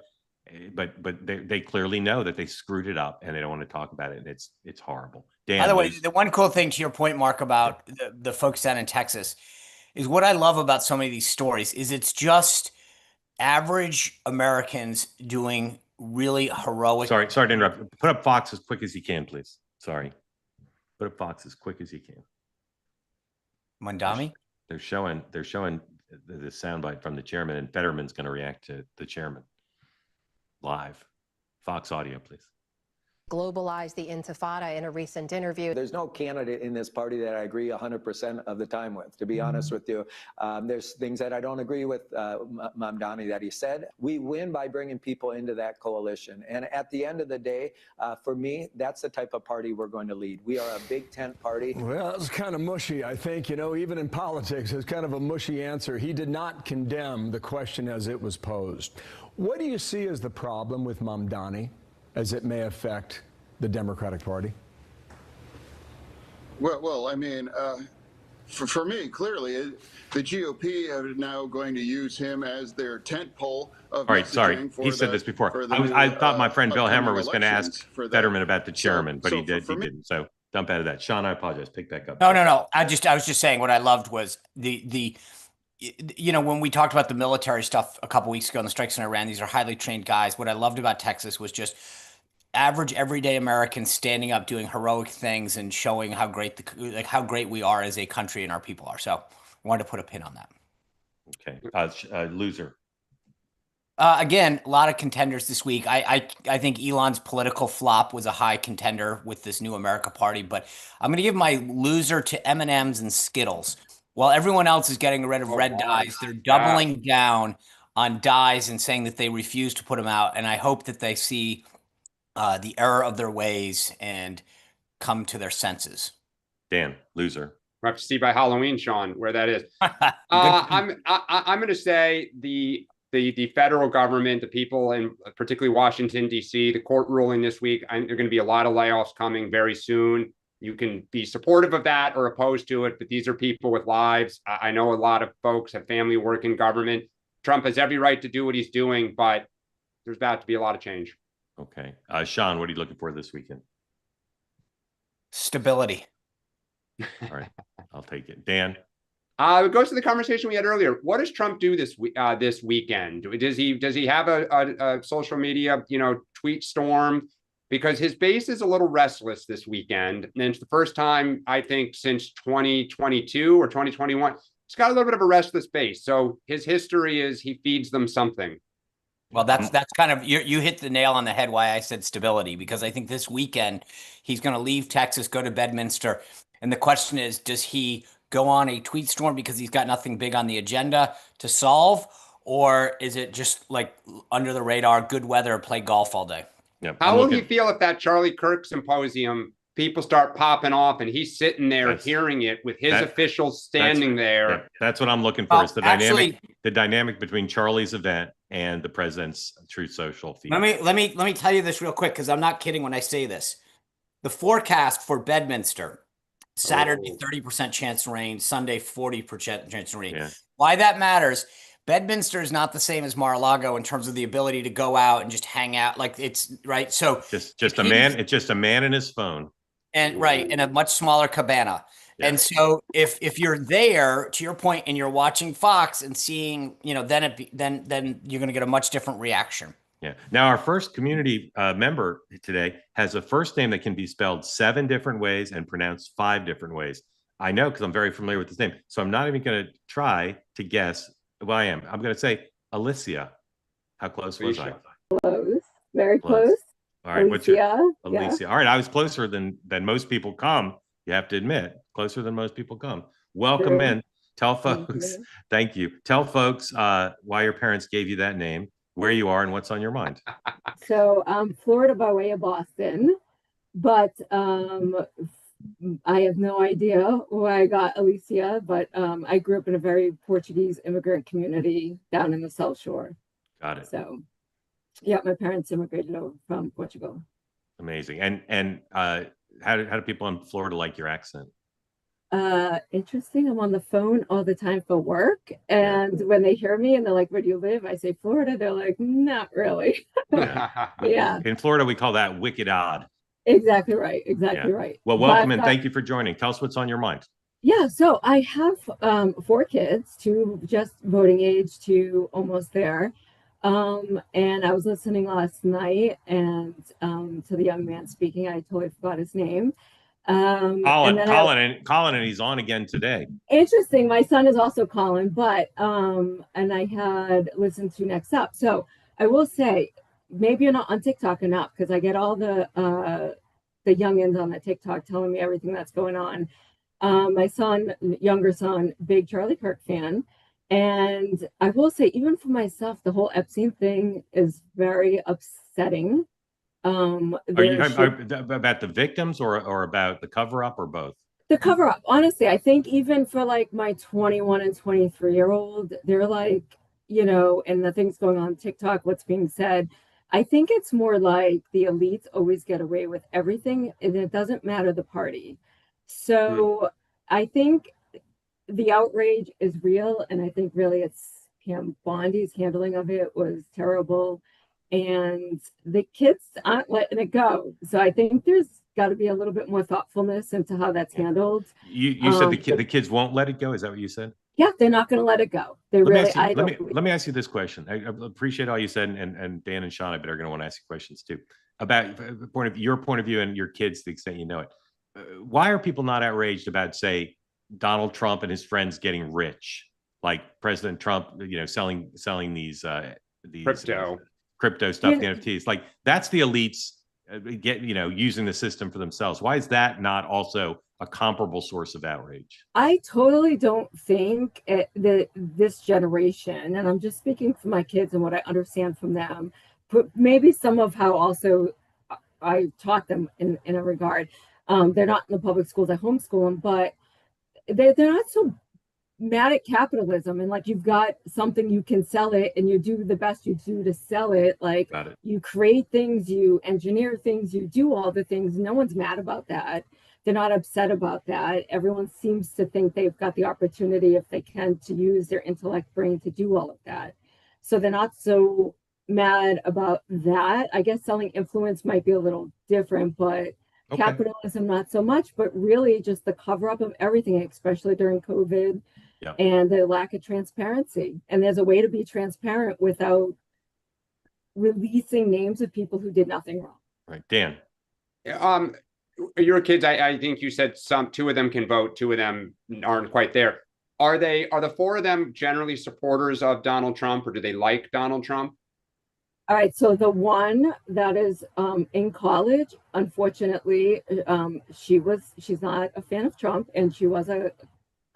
but they clearly know that they screwed it up and they don't want to talk about it. And it's horrible. Dan, by the way, the one cool thing to your point, Mark, about the folks down in Texas is what I love about so many of these stories is it's just average Americans doing really heroic. Sorry to interrupt. Put up Fox as quick as you can, please. Sorry. Put up Fox as quick as you can. Mandani? They're showing the soundbite from the chairman, and Fetterman's going to react to the chairman live. Fox audio, please. Globalize the intifada in a recent interview. There's no candidate in this party that I agree 100% of the time with, to be honest with you. There's things that I don't agree with Mandani that he said. We win by bringing people into that coalition. And at the end of the day, for me, that's the type of party we're going to lead. We are a big tent party. Well, that's kind of mushy, I think. You know, even in politics, it's kind of a mushy answer. He did not condemn the question as it was posed. What do you see as the problem with Mamdani as it may affect the Democratic Party? Well, I mean, for me, clearly, the GOP are now going to use him as their tent pole of All right, sorry. He said this before. I thought my friend Bill Hemmer was going to ask Fetterman about the chairman, but he didn't. So dump out of that. Sean, I apologize. Pick back up. No. I was just saying what I loved was you know, when we talked about the military stuff a couple weeks ago and the strikes in Iran, these are highly trained guys. What I loved about Texas was just average everyday Americans standing up, doing heroic things and showing how great how great we are as a country and our people are. So I wanted to put a pin on that. Okay. Loser. Again, a lot of contenders this week. I think Elon's political flop was a high contender with this New America Party, but I'm going to give my loser to M&Ms and Skittles. While everyone else is getting rid of red dyes, they're doubling down on dyes and saying that they refuse to put them out. And I hope that they see the error of their ways and come to their senses. Dan, loser. We'll have to see by Halloween, Sean, where that is. I'm going to say the federal government, the people in particularly Washington, D.C., the court ruling this week, there are going to be a lot of layoffs coming very soon. You can be supportive of that or opposed to it, but these are people with lives. I know a lot of folks have family work in government. Trump has every right to do what he's doing, but there's about to be a lot of change. Okay. Sean, what are you looking for this weekend? Stability. All right. I'll take it. Dan? It goes to the conversation we had earlier. What does Trump do this weekend? Does he have a social media, tweet storm? Because his base is a little restless this weekend. And it's the first time, I think, since 2022 or 2021, he's got a little bit of a restless base. So his history is he feeds them something. Well, that's kind of, you hit the nail on the head why I said stability, because I think this weekend he's going to leave Texas, go to Bedminster. And the question is, does he go on a tweet storm because he's got nothing big on the agenda to solve? Or is it just like under the radar, good weather, play golf all day? Yep. How will he feel if that Charlie Kirk symposium, people start popping off and he's sitting there hearing it with his officials standing there? Yeah, that's what I'm looking for, is the dynamic between Charlie's event and the president's Truth Social feed. Let me tell you this real quick, because I'm not kidding when I say this. The forecast for Bedminster, Saturday 30% chance of rain, Sunday 40% chance of rain. Yeah. Why that matters? Bedminster is not the same as Mar-a-Lago in terms of the ability to go out and just hang out. Like, it's right. So just a man. It's just a man and his phone. And right, in a much smaller cabana. Yeah. And so if you're there, to your point, and you're watching Fox and seeing, then you're going to get a much different reaction. Yeah. Now, our first community member today has a first name that can be spelled 7 different ways and pronounced 5 different ways. I know, because I'm very familiar with this name. So I'm not even going to try to guess. Well, I am. I'm going to say Alicia. How close was I? Close. Very close. All right. Alicia. Alicia. Yeah. All right. I was closer than most people come. You have to admit, closer than most people come. Welcome in. Tell folks. Thank you. Tell folks why your parents gave you that name, where you are, and what's on your mind. So Florida by way of Boston, but I have no idea why I got Alicia, but I grew up in a very Portuguese immigrant community down in the South Shore. Got it. So, yeah, my parents immigrated over from Portugal. Amazing. And how do people in Florida like your accent? Interesting. I'm on the phone all the time for work, and when they hear me and they're like, "Where do you live?" I say Florida. They're like, "Not really." Yeah. In Florida, we call that wicked odd. Exactly right. Exactly right. Well, welcome and thank you for joining. Tell us what's on your mind. Yeah, so I have 4 kids, 2 just voting age, 2 almost there. And I was listening last night and to the young man speaking. I totally forgot his name. Colin, and he's on again today. Interesting. My son is also Colin, but and I had listened to Next Up. So I will say, maybe you're not on TikTok enough because I get all the youngins on the TikTok telling me everything that's going on. My son, younger son, big Charlie Kirk fan. And I will say, even for myself, the whole Epstein thing is very upsetting. Are you about the victims or about the cover up or both? The cover up, honestly, I think even for like my 21 and 23-year-old, they're like, and the things going on TikTok, what's being said. I think it's more like the elites always get away with everything and it doesn't matter the party. So I think the outrage is real. And I think really it's Bondi's handling of it was terrible. And the kids aren't letting it go. So I think there's got to be a little bit more thoughtfulness into how that's handled. You said the kids won't let it go. Is that what you said? Yeah, they're not going to let it go. They let me ask you this question. I appreciate all you said, and Dan and Sean, I bet are going to want to ask you questions too about your point of view and your kids, to the extent you know it. Why are people not outraged about, say, Donald Trump and his friends getting rich, like President Trump, selling these crypto stuff, the NFTs? Like that's the elites using the system for themselves. Why is that not also a comparable source of outrage? I totally don't think that this generation, and I'm just speaking for my kids and what I understand from them, but maybe some of how also I taught them in a regard. They're not in the public schools, I homeschool them, but they're not so mad at capitalism and like you've got something, you can sell it and you do the best you do to sell it. Like you create things, you engineer things, you do all the things. No one's mad about that. They're not upset about that. Everyone seems to think they've got the opportunity, if they can, to use their intellect brain to do all of that. So they're not so mad about that. I guess selling influence might be a little different, but capitalism not so much. But really just the cover up of everything, especially during COVID and the lack of transparency. And there's a way to be transparent without releasing names of people who did nothing wrong. Right. Dan. Your kids, I think you said two of them can vote, two of them aren't quite there. Are the four of them generally supporters of Donald Trump, or do they like Donald Trump? All right, so the one that is in college, unfortunately, she's not a fan of Trump, and she was a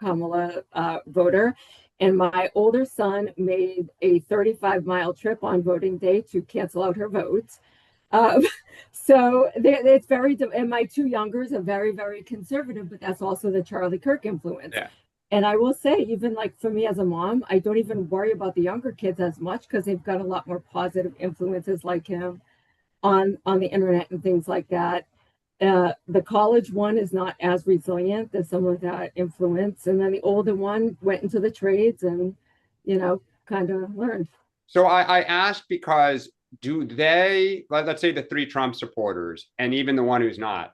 Kamala voter. And my older son made a 35-mile trip on voting day to cancel out her vote. So it's very, and my two youngers are very, very conservative, but that's also the Charlie Kirk influence. Yeah. And I will say, even like for me as a mom, I don't even worry about the younger kids as much because they've got a lot more positive influences like him on the internet and things like that. The college one is not as resilient as some of that influence. And then the older one went into the trades and, kind of learned. So I asked because do they, let's say the three Trump supporters and even the one who's not,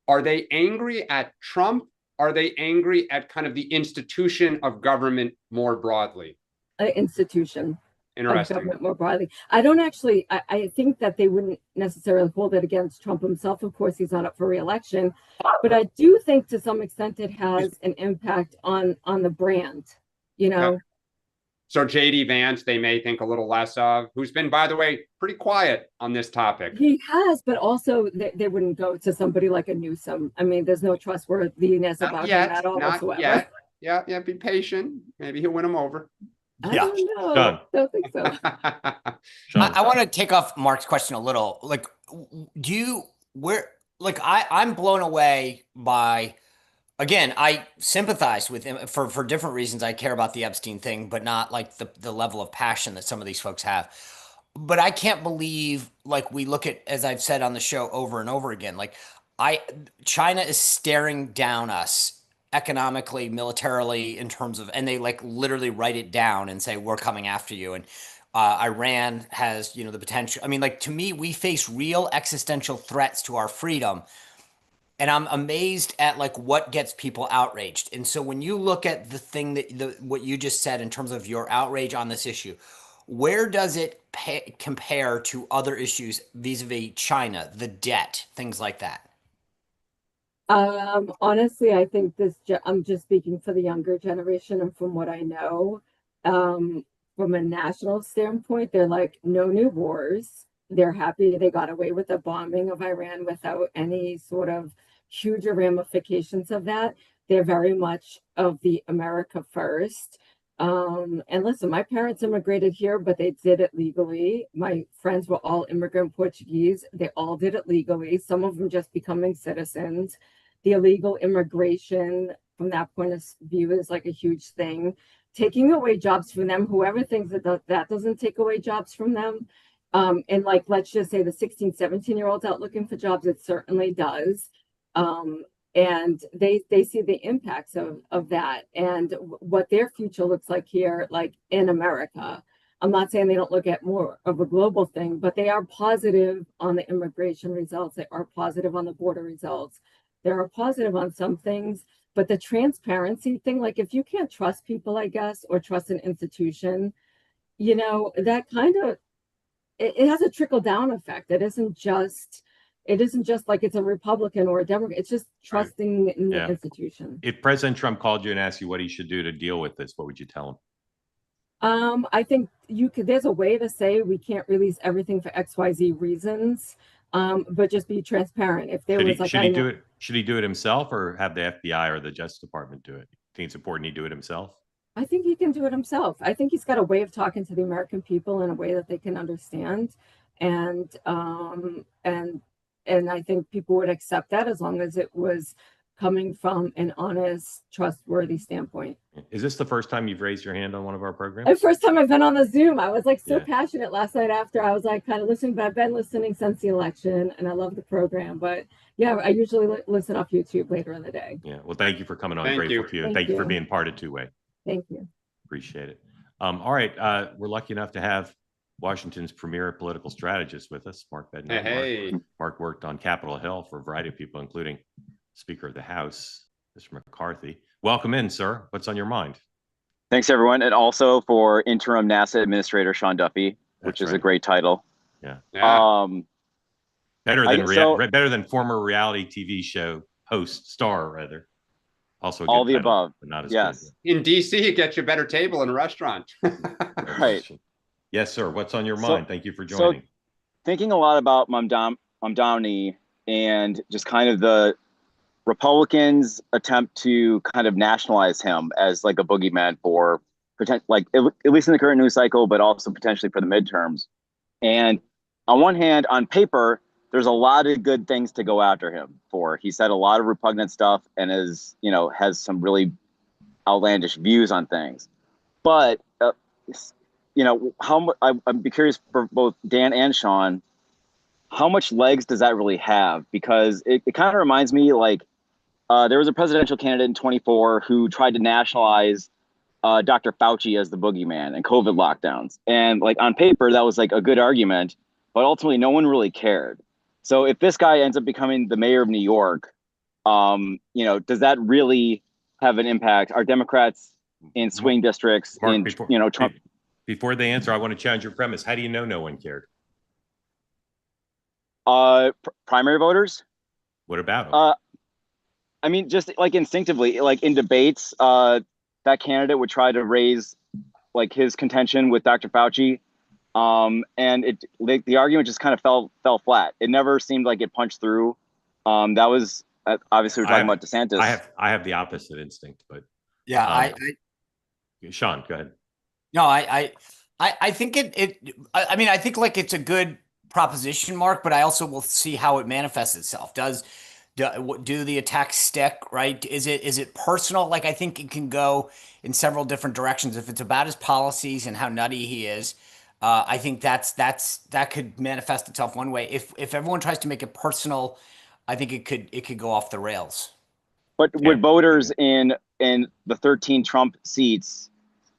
are they angry at Trump? Are they angry at kind of the institution of government more broadly? Institution. Interesting. Of government more broadly. I don't actually, I think that they wouldn't necessarily hold it against Trump himself. Of course, he's not up for re-election, but I do think to some extent it has an impact on the brand, Okay. So JD Vance, they may think a little less of, who's been, by the way, pretty quiet on this topic. He has, but also they wouldn't go to somebody like a Newsom. I mean, there's no trustworthiness about him at all whatsoever. Yet. Yeah, be patient. Maybe he'll win him over. I don't know. Done. Don't think so. I want to take off Mark's question a little. Like, I'm blown away by, again, I sympathize with him for different reasons. I care about the Epstein thing, but not like the level of passion that some of these folks have. But I can't believe, like, we look at, as I've said on the show over and over again, like China is staring down us economically, militarily, in terms of, and they like literally write it down and say, we're coming after you. And Iran has, the potential. I mean, like, to me, we face real existential threats to our freedom. And I'm amazed at like what gets people outraged. And so when you look at the thing what you just said in terms of your outrage on this issue, Where does it compare to other issues vis-a-vis China, the debt, things like that? Honestly, I think I'm just speaking for the younger generation, and from what I know, from a national standpoint, they're like, no new wars. They're happy they got away with the bombing of Iran without any sort of huge ramifications of that. They're very much of the America first. And listen, my parents immigrated here, but they did it legally. My friends were all immigrant Portuguese. They all did it legally. Some of them just becoming citizens. The illegal immigration from that point of view is like a huge thing. Taking away jobs from them, whoever thinks that doesn't take away jobs from them. And like, let's just say the 16, 17-year-olds out looking for jobs, it certainly does. And they see the impacts of that and what their future looks like here, like in America. I'm not saying they don't look at more of a global thing, but they are positive on the immigration results. They are positive on the border results. They are positive on some things, but the transparency thing, like if you can't trust people, I guess, or trust an institution, that kind of, it has a trickle down effect. It isn't just like it's a Republican or a Democrat. It's just trusting in the institution. If President Trump called you and asked you what he should do to deal with this, what would you tell him? I think there's a way to say we can't release everything for XYZ reasons, but just be transparent. If there was like, should he do it himself or have the FBI or the Justice Department do it? Think it's important he do it himself? I think he can do it himself. I think he's got a way of talking to the American people in a way that they can understand. And I think people would accept that as long as it was coming from an honest, trustworthy standpoint. Is this the first time you've raised your hand on one of our programs? The first time I've been on the Zoom. I was like so passionate last night after. I was like kind of listening, but I've been listening since the election and I love the program. But yeah, I usually listen off YouTube later in the day. Yeah. Well, thank you for coming on. Thank Grateful for you. Thank you for being part of Two-Way. Thank you. Appreciate it. All right. We're lucky enough to have Washington's premier political strategist with us, Mark Bednar. Hey. Mark worked on Capitol Hill for a variety of people, including Speaker of the House, Mr. McCarthy. Welcome in, sir. What's on your mind? Thanks, everyone. And also for interim NASA Administrator Sean Duffy, which is a great title. Yeah. Better better than former reality TV show host, star, rather. Also, all the above, but not as good. In DC, it gets you a better table in a restaurant. Right. Yes, sir. What's on your mind? Thank you for joining. So, thinking a lot about Mamdani and just kind of the Republicans' attempt to kind of nationalize him as like a boogeyman for like at least in the current news cycle, but also potentially for the midterms. And on one hand, on paper, there's a lot of good things to go after him for. He said a lot of repugnant stuff and has some really outlandish views on things. But I'd be curious for both Dan and Sean, how much legs does that really have? Because it kind of reminds me like there was a presidential candidate in 24 who tried to nationalize Dr. Fauci as the boogeyman and COVID lockdowns. And like on paper, that was like a good argument, but ultimately no one really cared. So if this guy ends up becoming the mayor of New York, does that really have an impact? Are Democrats in swing districts Mark, Trump? Before they answer, I want to challenge your premise. How do you know no one cared? Primary voters. What about them? I mean, just like instinctively, like in debates, that candidate would try to raise like his contention with Dr. Fauci. And the argument just kind of fell flat. It never seemed like it punched through. That was obviously we're talking about DeSantis. I have the opposite instinct, but yeah, Sean, go ahead. No, I think I mean, I think like it's a good proposition, Mark, but I also will see how it manifests itself. Do the attacks stick, right? Is it personal? Like, I think it can go in several different directions. If it's about his policies and how nutty he is, I think that could manifest itself one way. If everyone tries to make it personal, I think it could go off the rails. But would voters in the 13 Trump seats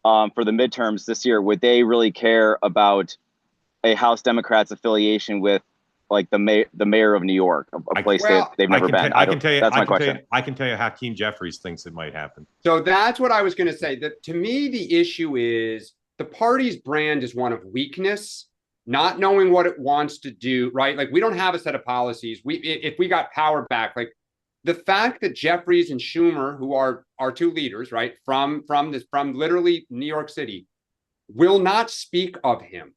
for the midterms this year, would they really care about a House Democrats affiliation with like the mayor of New York, a place they've never been? I can tell you. That's my question. I can tell you Hakeem Jeffries thinks it might happen. So that's what I was going to say. That to me, the issue is the party's brand is one of weakness, not knowing what it wants to do, right? Like we don't have a set of policies. If we got power back, like the fact that Jeffries and Schumer, who are our two leaders, right, from literally New York City, will not speak of him.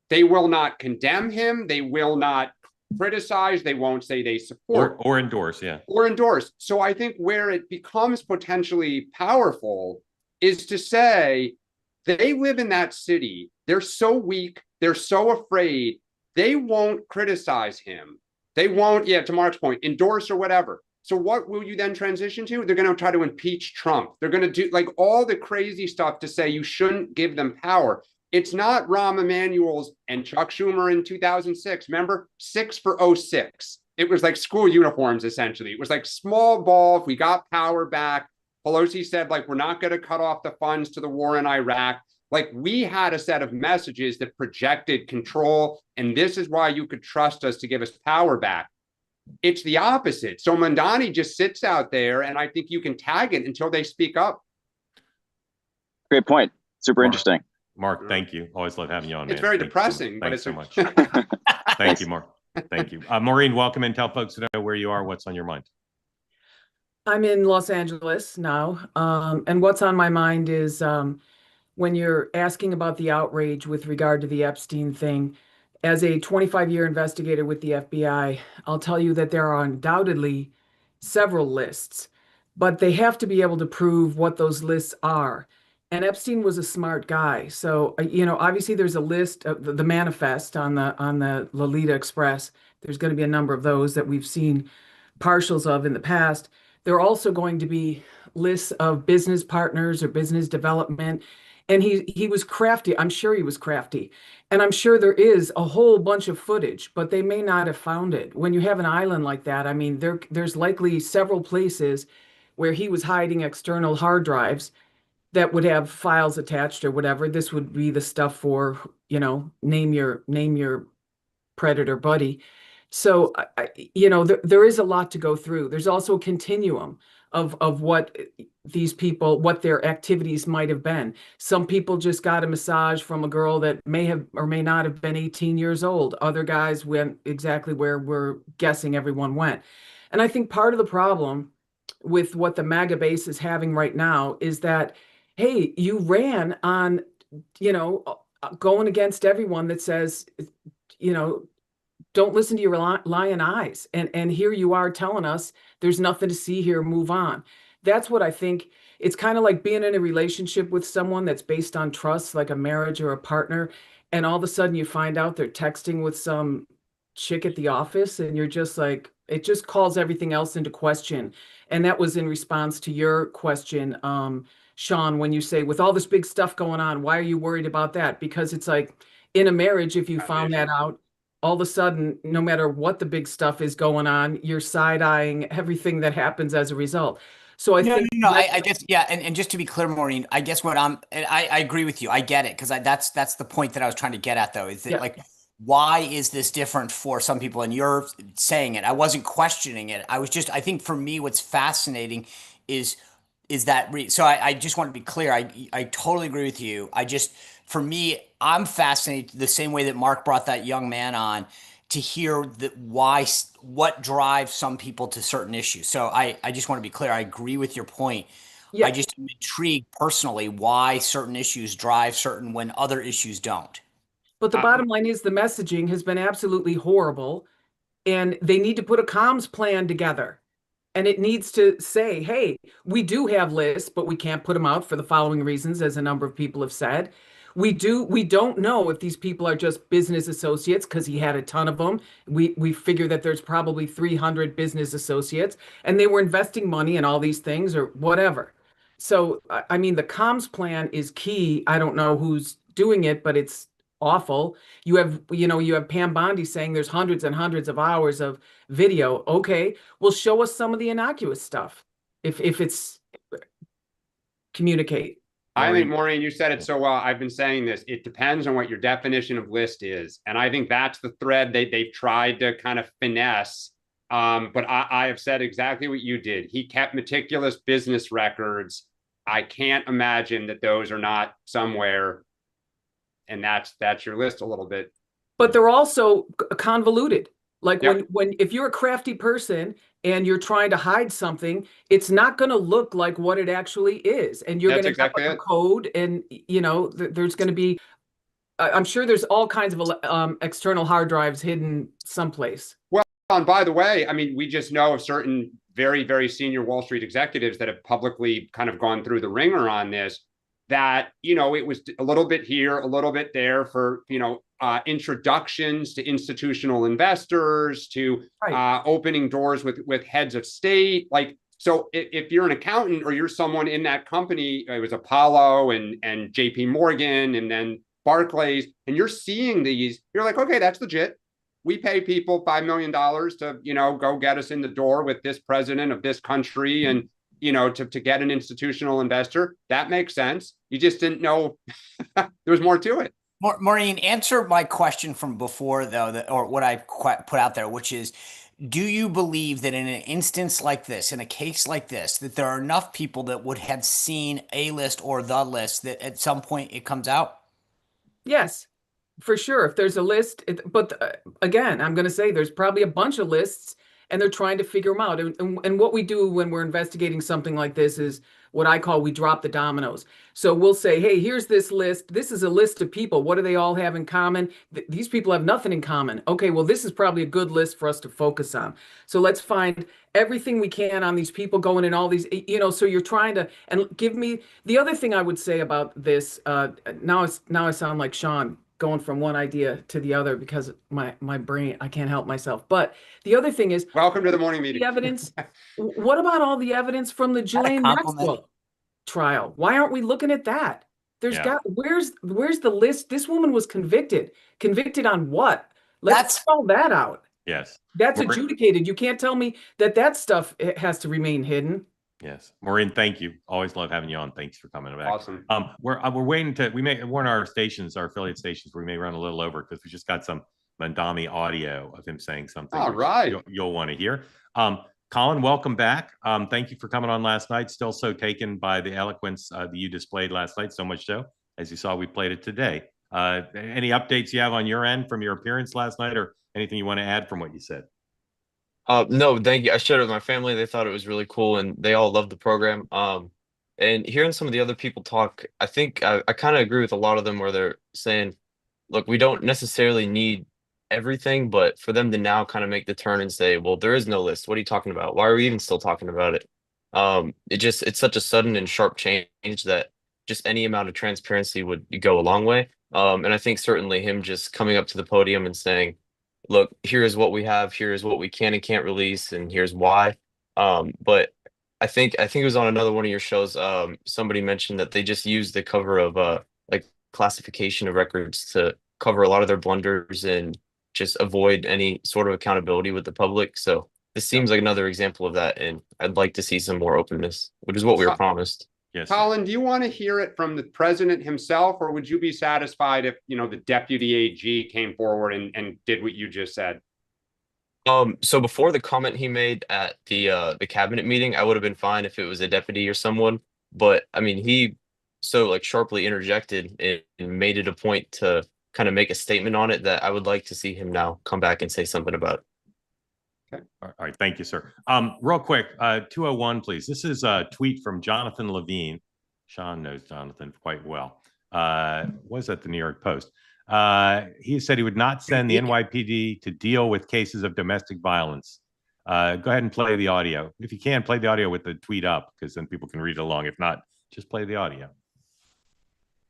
They will not condemn him. They will not criticize. They won't say they support or endorse. Yeah. Or endorse. So I think where it becomes potentially powerful is to say they live in that city. They're so weak. They're so afraid. They won't criticize him. They won't, to Mark's point, endorse or whatever. So what will you then transition to? They're going to try to impeach Trump. They're going to do like all the crazy stuff to say you shouldn't give them power. It's not Rahm Emanuel's and Chuck Schumer in 2006. Remember, 6 for 06. It was like school uniforms, essentially. It was like small ball. If we got power back, Pelosi said, like, we're not going to cut off the funds to the war in Iraq. Like, we had a set of messages that projected control, and this is why you could trust us to give us power back. It's the opposite. So Mandani just sits out there, and I think you can tag it until they speak up. Great point. Super interesting. Mark, thank you. Always love having you on. It's very depressing, but thanks so much. Thank you, Mark. Thank you. Maureen, welcome and tell folks to know where you are, what's on your mind. I'm in Los Angeles now. And what's on my mind is when you're asking about the outrage with regard to the Epstein thing, as a 25-year investigator with the FBI, I'll tell you that there are undoubtedly several lists, but they have to be able to prove what those lists are. And Epstein was a smart guy. So, obviously there's a list of the manifest on the Lolita Express. There's going to be a number of those that we've seen partials of in the past. There are also going to be lists of business partners or business development. And he was crafty. I'm sure he was crafty. And I'm sure there is a whole bunch of footage, but they may not have found it. When you have an island like that, I mean, there's likely several places where he was hiding external hard drives that would have files attached or whatever. This would be the stuff for, name your predator buddy. So, there is a lot to go through. There's also a continuum of what these people, what their activities might have been. Some people just got a massage from a girl that may have or may not have been 18 years old. Other guys went exactly where we're guessing everyone went. And I think part of the problem with what the MAGA base is having right now is that, hey, you ran on, going against everyone that says, don't listen to your lying eyes. And here you are telling us there's nothing to see here, move on. That's what I think. It's kind of like being in a relationship with someone that's based on trust, like a marriage or a partner. And all of a sudden you find out they're texting with some chick at the office and you're just like, it just calls everything else into question. And that was in response to your question, Sean, when you say, with all this big stuff going on, why are you worried about that? Because it's like in a marriage, if you found that out, all of a sudden, no matter what the big stuff is going on, you're side-eyeing everything that happens as a result. So I think I guess, and just to be clear, Maureen, I guess I agree with you. I get it, because that's the point that I was trying to get at, though, is that like, why is this different for some people? And you're saying it. I wasn't questioning it. I think for me, what's fascinating is that so I just want to be clear. I totally agree with you. For me, I'm fascinated the same way that Mark brought that young man on to hear what drives some people to certain issues. So I just want to be clear. I agree with your point. I just am intrigued personally why certain issues drive certain when other issues don't. But the bottom line is the messaging has been absolutely horrible, and they need to put a comms plan together. And it needs to say, hey, we do have lists, but we can't put them out for the following reasons, as a number of people have said. We don't know if these people are just business associates, because he had a ton of them. We figure that there's probably 300 business associates, and they were investing money in all these things or whatever. So, I mean, the comms plan is key. I don't know who's doing it, but it's awful. You have Pam Bondi saying there's hundreds and hundreds of hours of video. Okay, well, show us some of the innocuous stuff if it's communicate. I think, Maureen, you said it so well. I've been saying this. It depends on what your definition of list is. And I think that's the thread they've tried to kind of finesse. But I have said exactly what you did. He kept meticulous business records. I can't imagine that those are not somewhere. and that's your list a little bit. But they're also convoluted. Like Yep. when if you're a crafty person and you're trying to hide something, it's not going to look like what it actually is, and you're That's going to have exactly like a it. code, and there's going to be. I'm sure there's all kinds of external hard drives hidden someplace. Well, and by the way, I mean, we just know of certain very, very senior Wall Street executives that have publicly kind of gone through the ringer on this, that, it was a little bit here, a little bit there for, introductions to institutional investors, to opening doors with heads of state. Like, so if you're an accountant or you're someone in that company, it was Apollo and JP Morgan and then Barclays, and you're seeing these, you're like, okay, that's legit. We pay people $5 million to, go get us in the door with this president of this country and, to get an institutional investor. That makes sense. You just didn't know there was more to it. Maureen, answer my question from before, though, or what I put out there, which is, do you believe that in an instance like this, in a case like this, that there are enough people that would have seen a list or the list that at some point it comes out? Yes, for sure. If there's a list, but again, I'm going to say there's probably a bunch of lists and they're trying to figure them out. And what we do when we're investigating something like this is what I call we drop the dominoes. So we'll say, hey, here's this list. This is a list of people. What do they all have in common? These people have nothing in common. Okay, well, this is probably a good list for us to focus on. So let's find everything we can on these people going in all these, so you're trying to, and give me, the other thing I would say about this, now I sound like Sean, going from one idea to the other because my brain, I can't help myself. But the other thing is, welcome to the morning meeting. The evidence. What about all the evidence from the Ghislaine Maxwell trial? Why aren't we looking at that? Where's the list? This woman was convicted. Convicted on what? Let's spell that out. Yes. That's adjudicated. You can't tell me that stuff has to remain hidden. Yes, Maureen, thank you. Always love having you on. Thanks for coming back. Awesome. We're waiting to we're in our stations, our affiliate stations, where we may run a little over because we just got some Mandani audio of him saying something. All right, you'll want to hear. Colin, welcome back. Thank you for coming on last night. Still so taken by the eloquence that you displayed last night. So much so, as you saw, we played it today. Any updates you have on your end from your appearance last night, or anything you want to add from what you said? No, thank you. I shared it with my family. They thought it was really cool and they all loved the program. And hearing some of the other people talk, I think I kind of agree with a lot of them where they're saying, look, we don't necessarily need everything, but for them to now kind of make the turn and say, well, there is no list. What are you talking about? Why are we even still talking about it? It's such a sudden and sharp change that just any amount of transparency would go a long way. And I think certainly him just coming up to the podium and saying, look, here is what we have, here is what we can and can't release, and here's why. But I think it was on another one of your shows. Somebody mentioned that they just used the cover of like classification of records to cover a lot of their blunders and just avoid any sort of accountability with the public. So this seems like another example of that, and I'd like to see some more openness, which is what we were promised. Yes. Colin, do you want to hear it from the president himself, or would you be satisfied if, the deputy AG came forward and did what you just said? So before the comment he made at the cabinet meeting, I would have been fine if it was a deputy or someone. But I mean, he so like sharply interjected and made it a point to kind of make a statement on it that I would like to see him now come back and say something about it. Okay. All right. Thank you, sir. Real quick, 201, please. This is a tweet from Jonathan Levine. Sean knows Jonathan quite well. Was at the New York Post. He said he would not send the NYPD to deal with cases of domestic violence. Go ahead and play the audio. If you can, play the audio with the tweet up, because then people can read along. If not, just play the audio.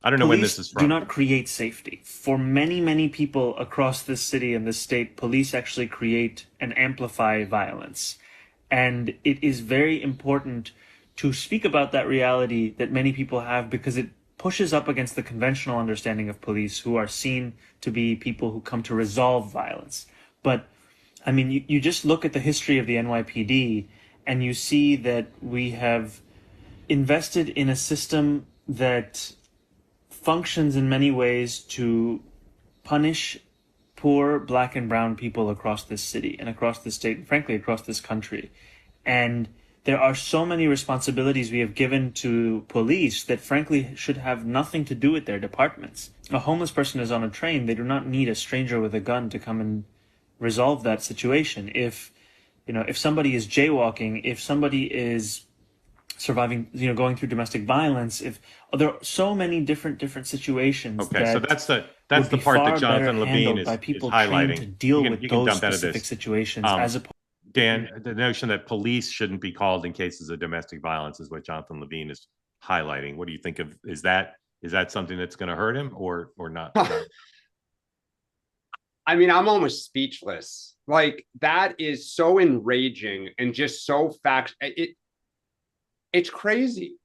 I don't know when this is from. Police do not create safety. For many, many people across this city and this state, police actually create and amplify violence. And it is very important to speak about that reality that many people have, because it pushes up against the conventional understanding of police, who are seen to be people who come to resolve violence. But, I mean, you just look at the history of the NYPD and you see that we have invested in a system that functions in many ways to punish poor Black and brown people across this city and across the state, and frankly, across this country. And there are so many responsibilities we have given to police that frankly should have nothing to do with their departments. A homeless person is on a train. They do not need a stranger with a gun to come and resolve that situation. If somebody is jaywalking, if somebody is surviving, going through domestic violence, if there are so many different situations. Okay, so that's the part that Jonathan Levine is highlighting. To deal with you can those dump out of specific this. situations, as opposed. Dan, the notion that police shouldn't be called in cases of domestic violence is what Jonathan Levine is highlighting. What do you think of? Is that something that's going to hurt him or not? I mean, I'm almost speechless. Like, that is so enraging and just so it's crazy.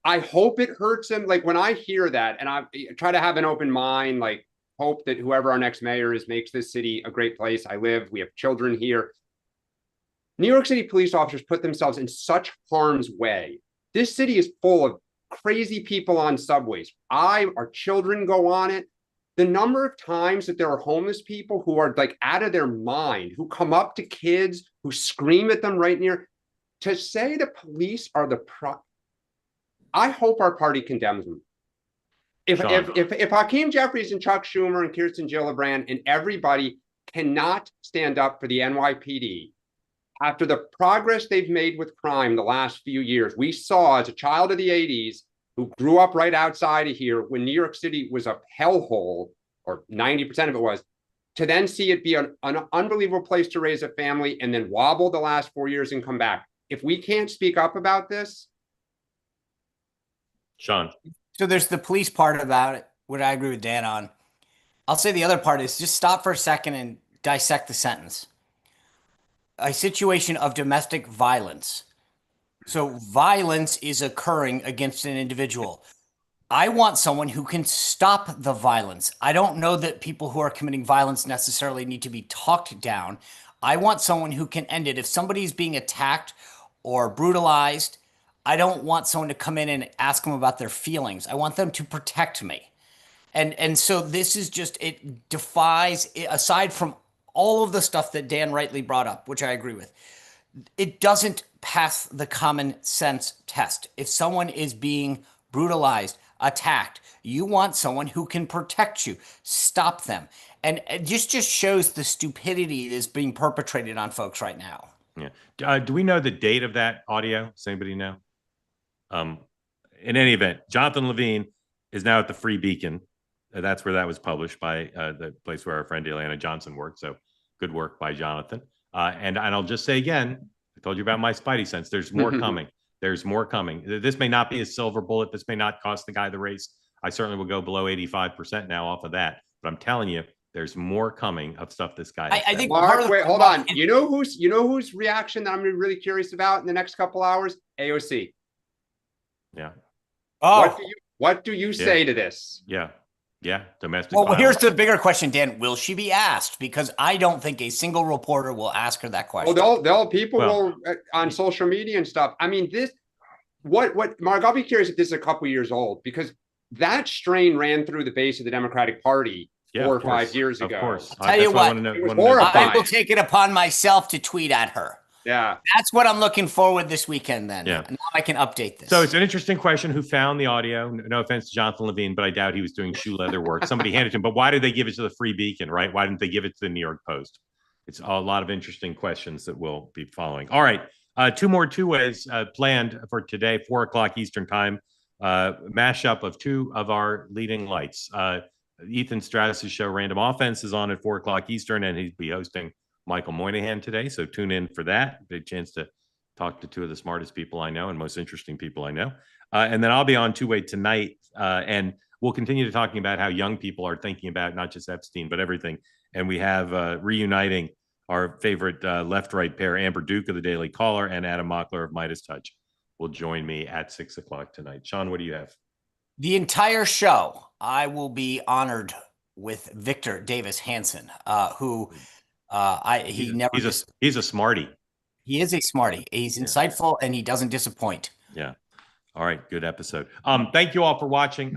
I hope it hurts him. Like, when I hear that, and I try to have an open mind, like, hope that whoever our next mayor is makes this city a great place. I live, we have children here. New York City police officers put themselves in such harm's way. This city is full of crazy people on subways. Our children go on it. The number of times that there are homeless people who are like out of their mind, who come up to kids, who scream at them right near, to say the police are I hope our party condemns them. If Hakeem Jeffries and Chuck Schumer and Kirsten Gillibrand and everybody cannot stand up for the NYPD, after the progress they've made with crime the last few years, we saw as a child of the 80s who grew up right outside of here when New York City was a hellhole, or 90% of it was, to then see it be an unbelievable place to raise a family and then wobble the last 4 years and come back. If we can't speak up about this. Sean. So there's the police part about it, which I agree with Dan on. I'll say the other part is just stop for a second and dissect the sentence. A situation of domestic violence. So violence is occurring against an individual. I want someone who can stop the violence. I don't know that people who are committing violence necessarily need to be talked down. I want someone who can end it. If somebody's being attacked or brutalized, I don't want someone to come in and ask them about their feelings. I want them to protect me. And so this is just, it defies, aside from all of the stuff that Dan rightly brought up, which I agree with, it doesn't pass the common sense test. If someone is being brutalized, attacked, you want someone who can protect you, stop them. And it just shows the stupidity that is being perpetrated on folks right now. Yeah. Do we know the date of that audio? Does anybody know? In any event, Jonathan Levine is now at the Free Beacon. That's where that was published by the place where our friend Ileana Johnson worked. So good work by Jonathan. And I'll just say again, I told you about my spidey sense. There's more coming. There's more coming. This may not be a silver bullet. This may not cost the guy the race. I certainly will go below 85% now off of that. But I'm telling you, there's more coming of stuff this guy has I think Mark, wait, hold on. You know whose reaction that I'm really curious about in the next couple hours? AOC. Yeah. Oh. What do you say to this? Yeah. Yeah. Domestic Well, violence. here's the bigger question, Dan. Will she be asked? Because I don't think a single reporter will ask her that question. Well, people will on social media and stuff. I mean, what Mark, I'll be curious if this is a couple years old, because that strain ran through the base of the Democratic Party 4 or 5 years ago. Of course. Tell you what, I will take it upon myself to tweet at her. Yeah. That's what I'm looking forward this weekend then. Yeah. Now I can update this. So it's an interesting question. Who found the audio? No offense to Jonathan Levine, but I doubt he was doing shoe leather work. Somebody handed it to him. But why did they give it to the Free Beacon, right? Why didn't they give it to the New York Post? It's a lot of interesting questions that we'll be following. All right. 2 more two-ways planned for today, 4 o'clock Eastern time. Mashup of 2 of our leading lights. Ethan Strauss's show, Random Offense, is on at 4 o'clock Eastern, and he'll be hosting Michael Moynihan today. So tune in for that. Big chance to talk to 2 of the smartest people I know and most interesting people I know. And then I'll be on Two-Way tonight. And we'll continue to talking about how young people are thinking about not just Epstein, but everything. And we have reuniting our favorite left-right pair, Amber Duke of the Daily Caller and Adam Mockler of Midas Touch will join me at 6 o'clock tonight. Sean, what do you have? The entire show, I will be honored with Victor Davis Hanson, who he's a smarty. He is a smarty. He's insightful and he doesn't disappoint. Yeah. All right. Good episode. Thank you all for watching.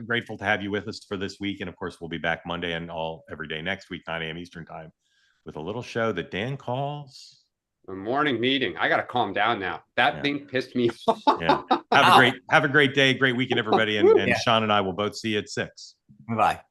Grateful to have you with us for this week. And of course, we'll be back Monday and every day next week, 9 a.m. Eastern time, with a little show that Dan calls A morning meeting. I got to calm down now. That thing pissed me off. Yeah. Have a great day. Great weekend, everybody. And Sean and I will both see you at 6. Bye.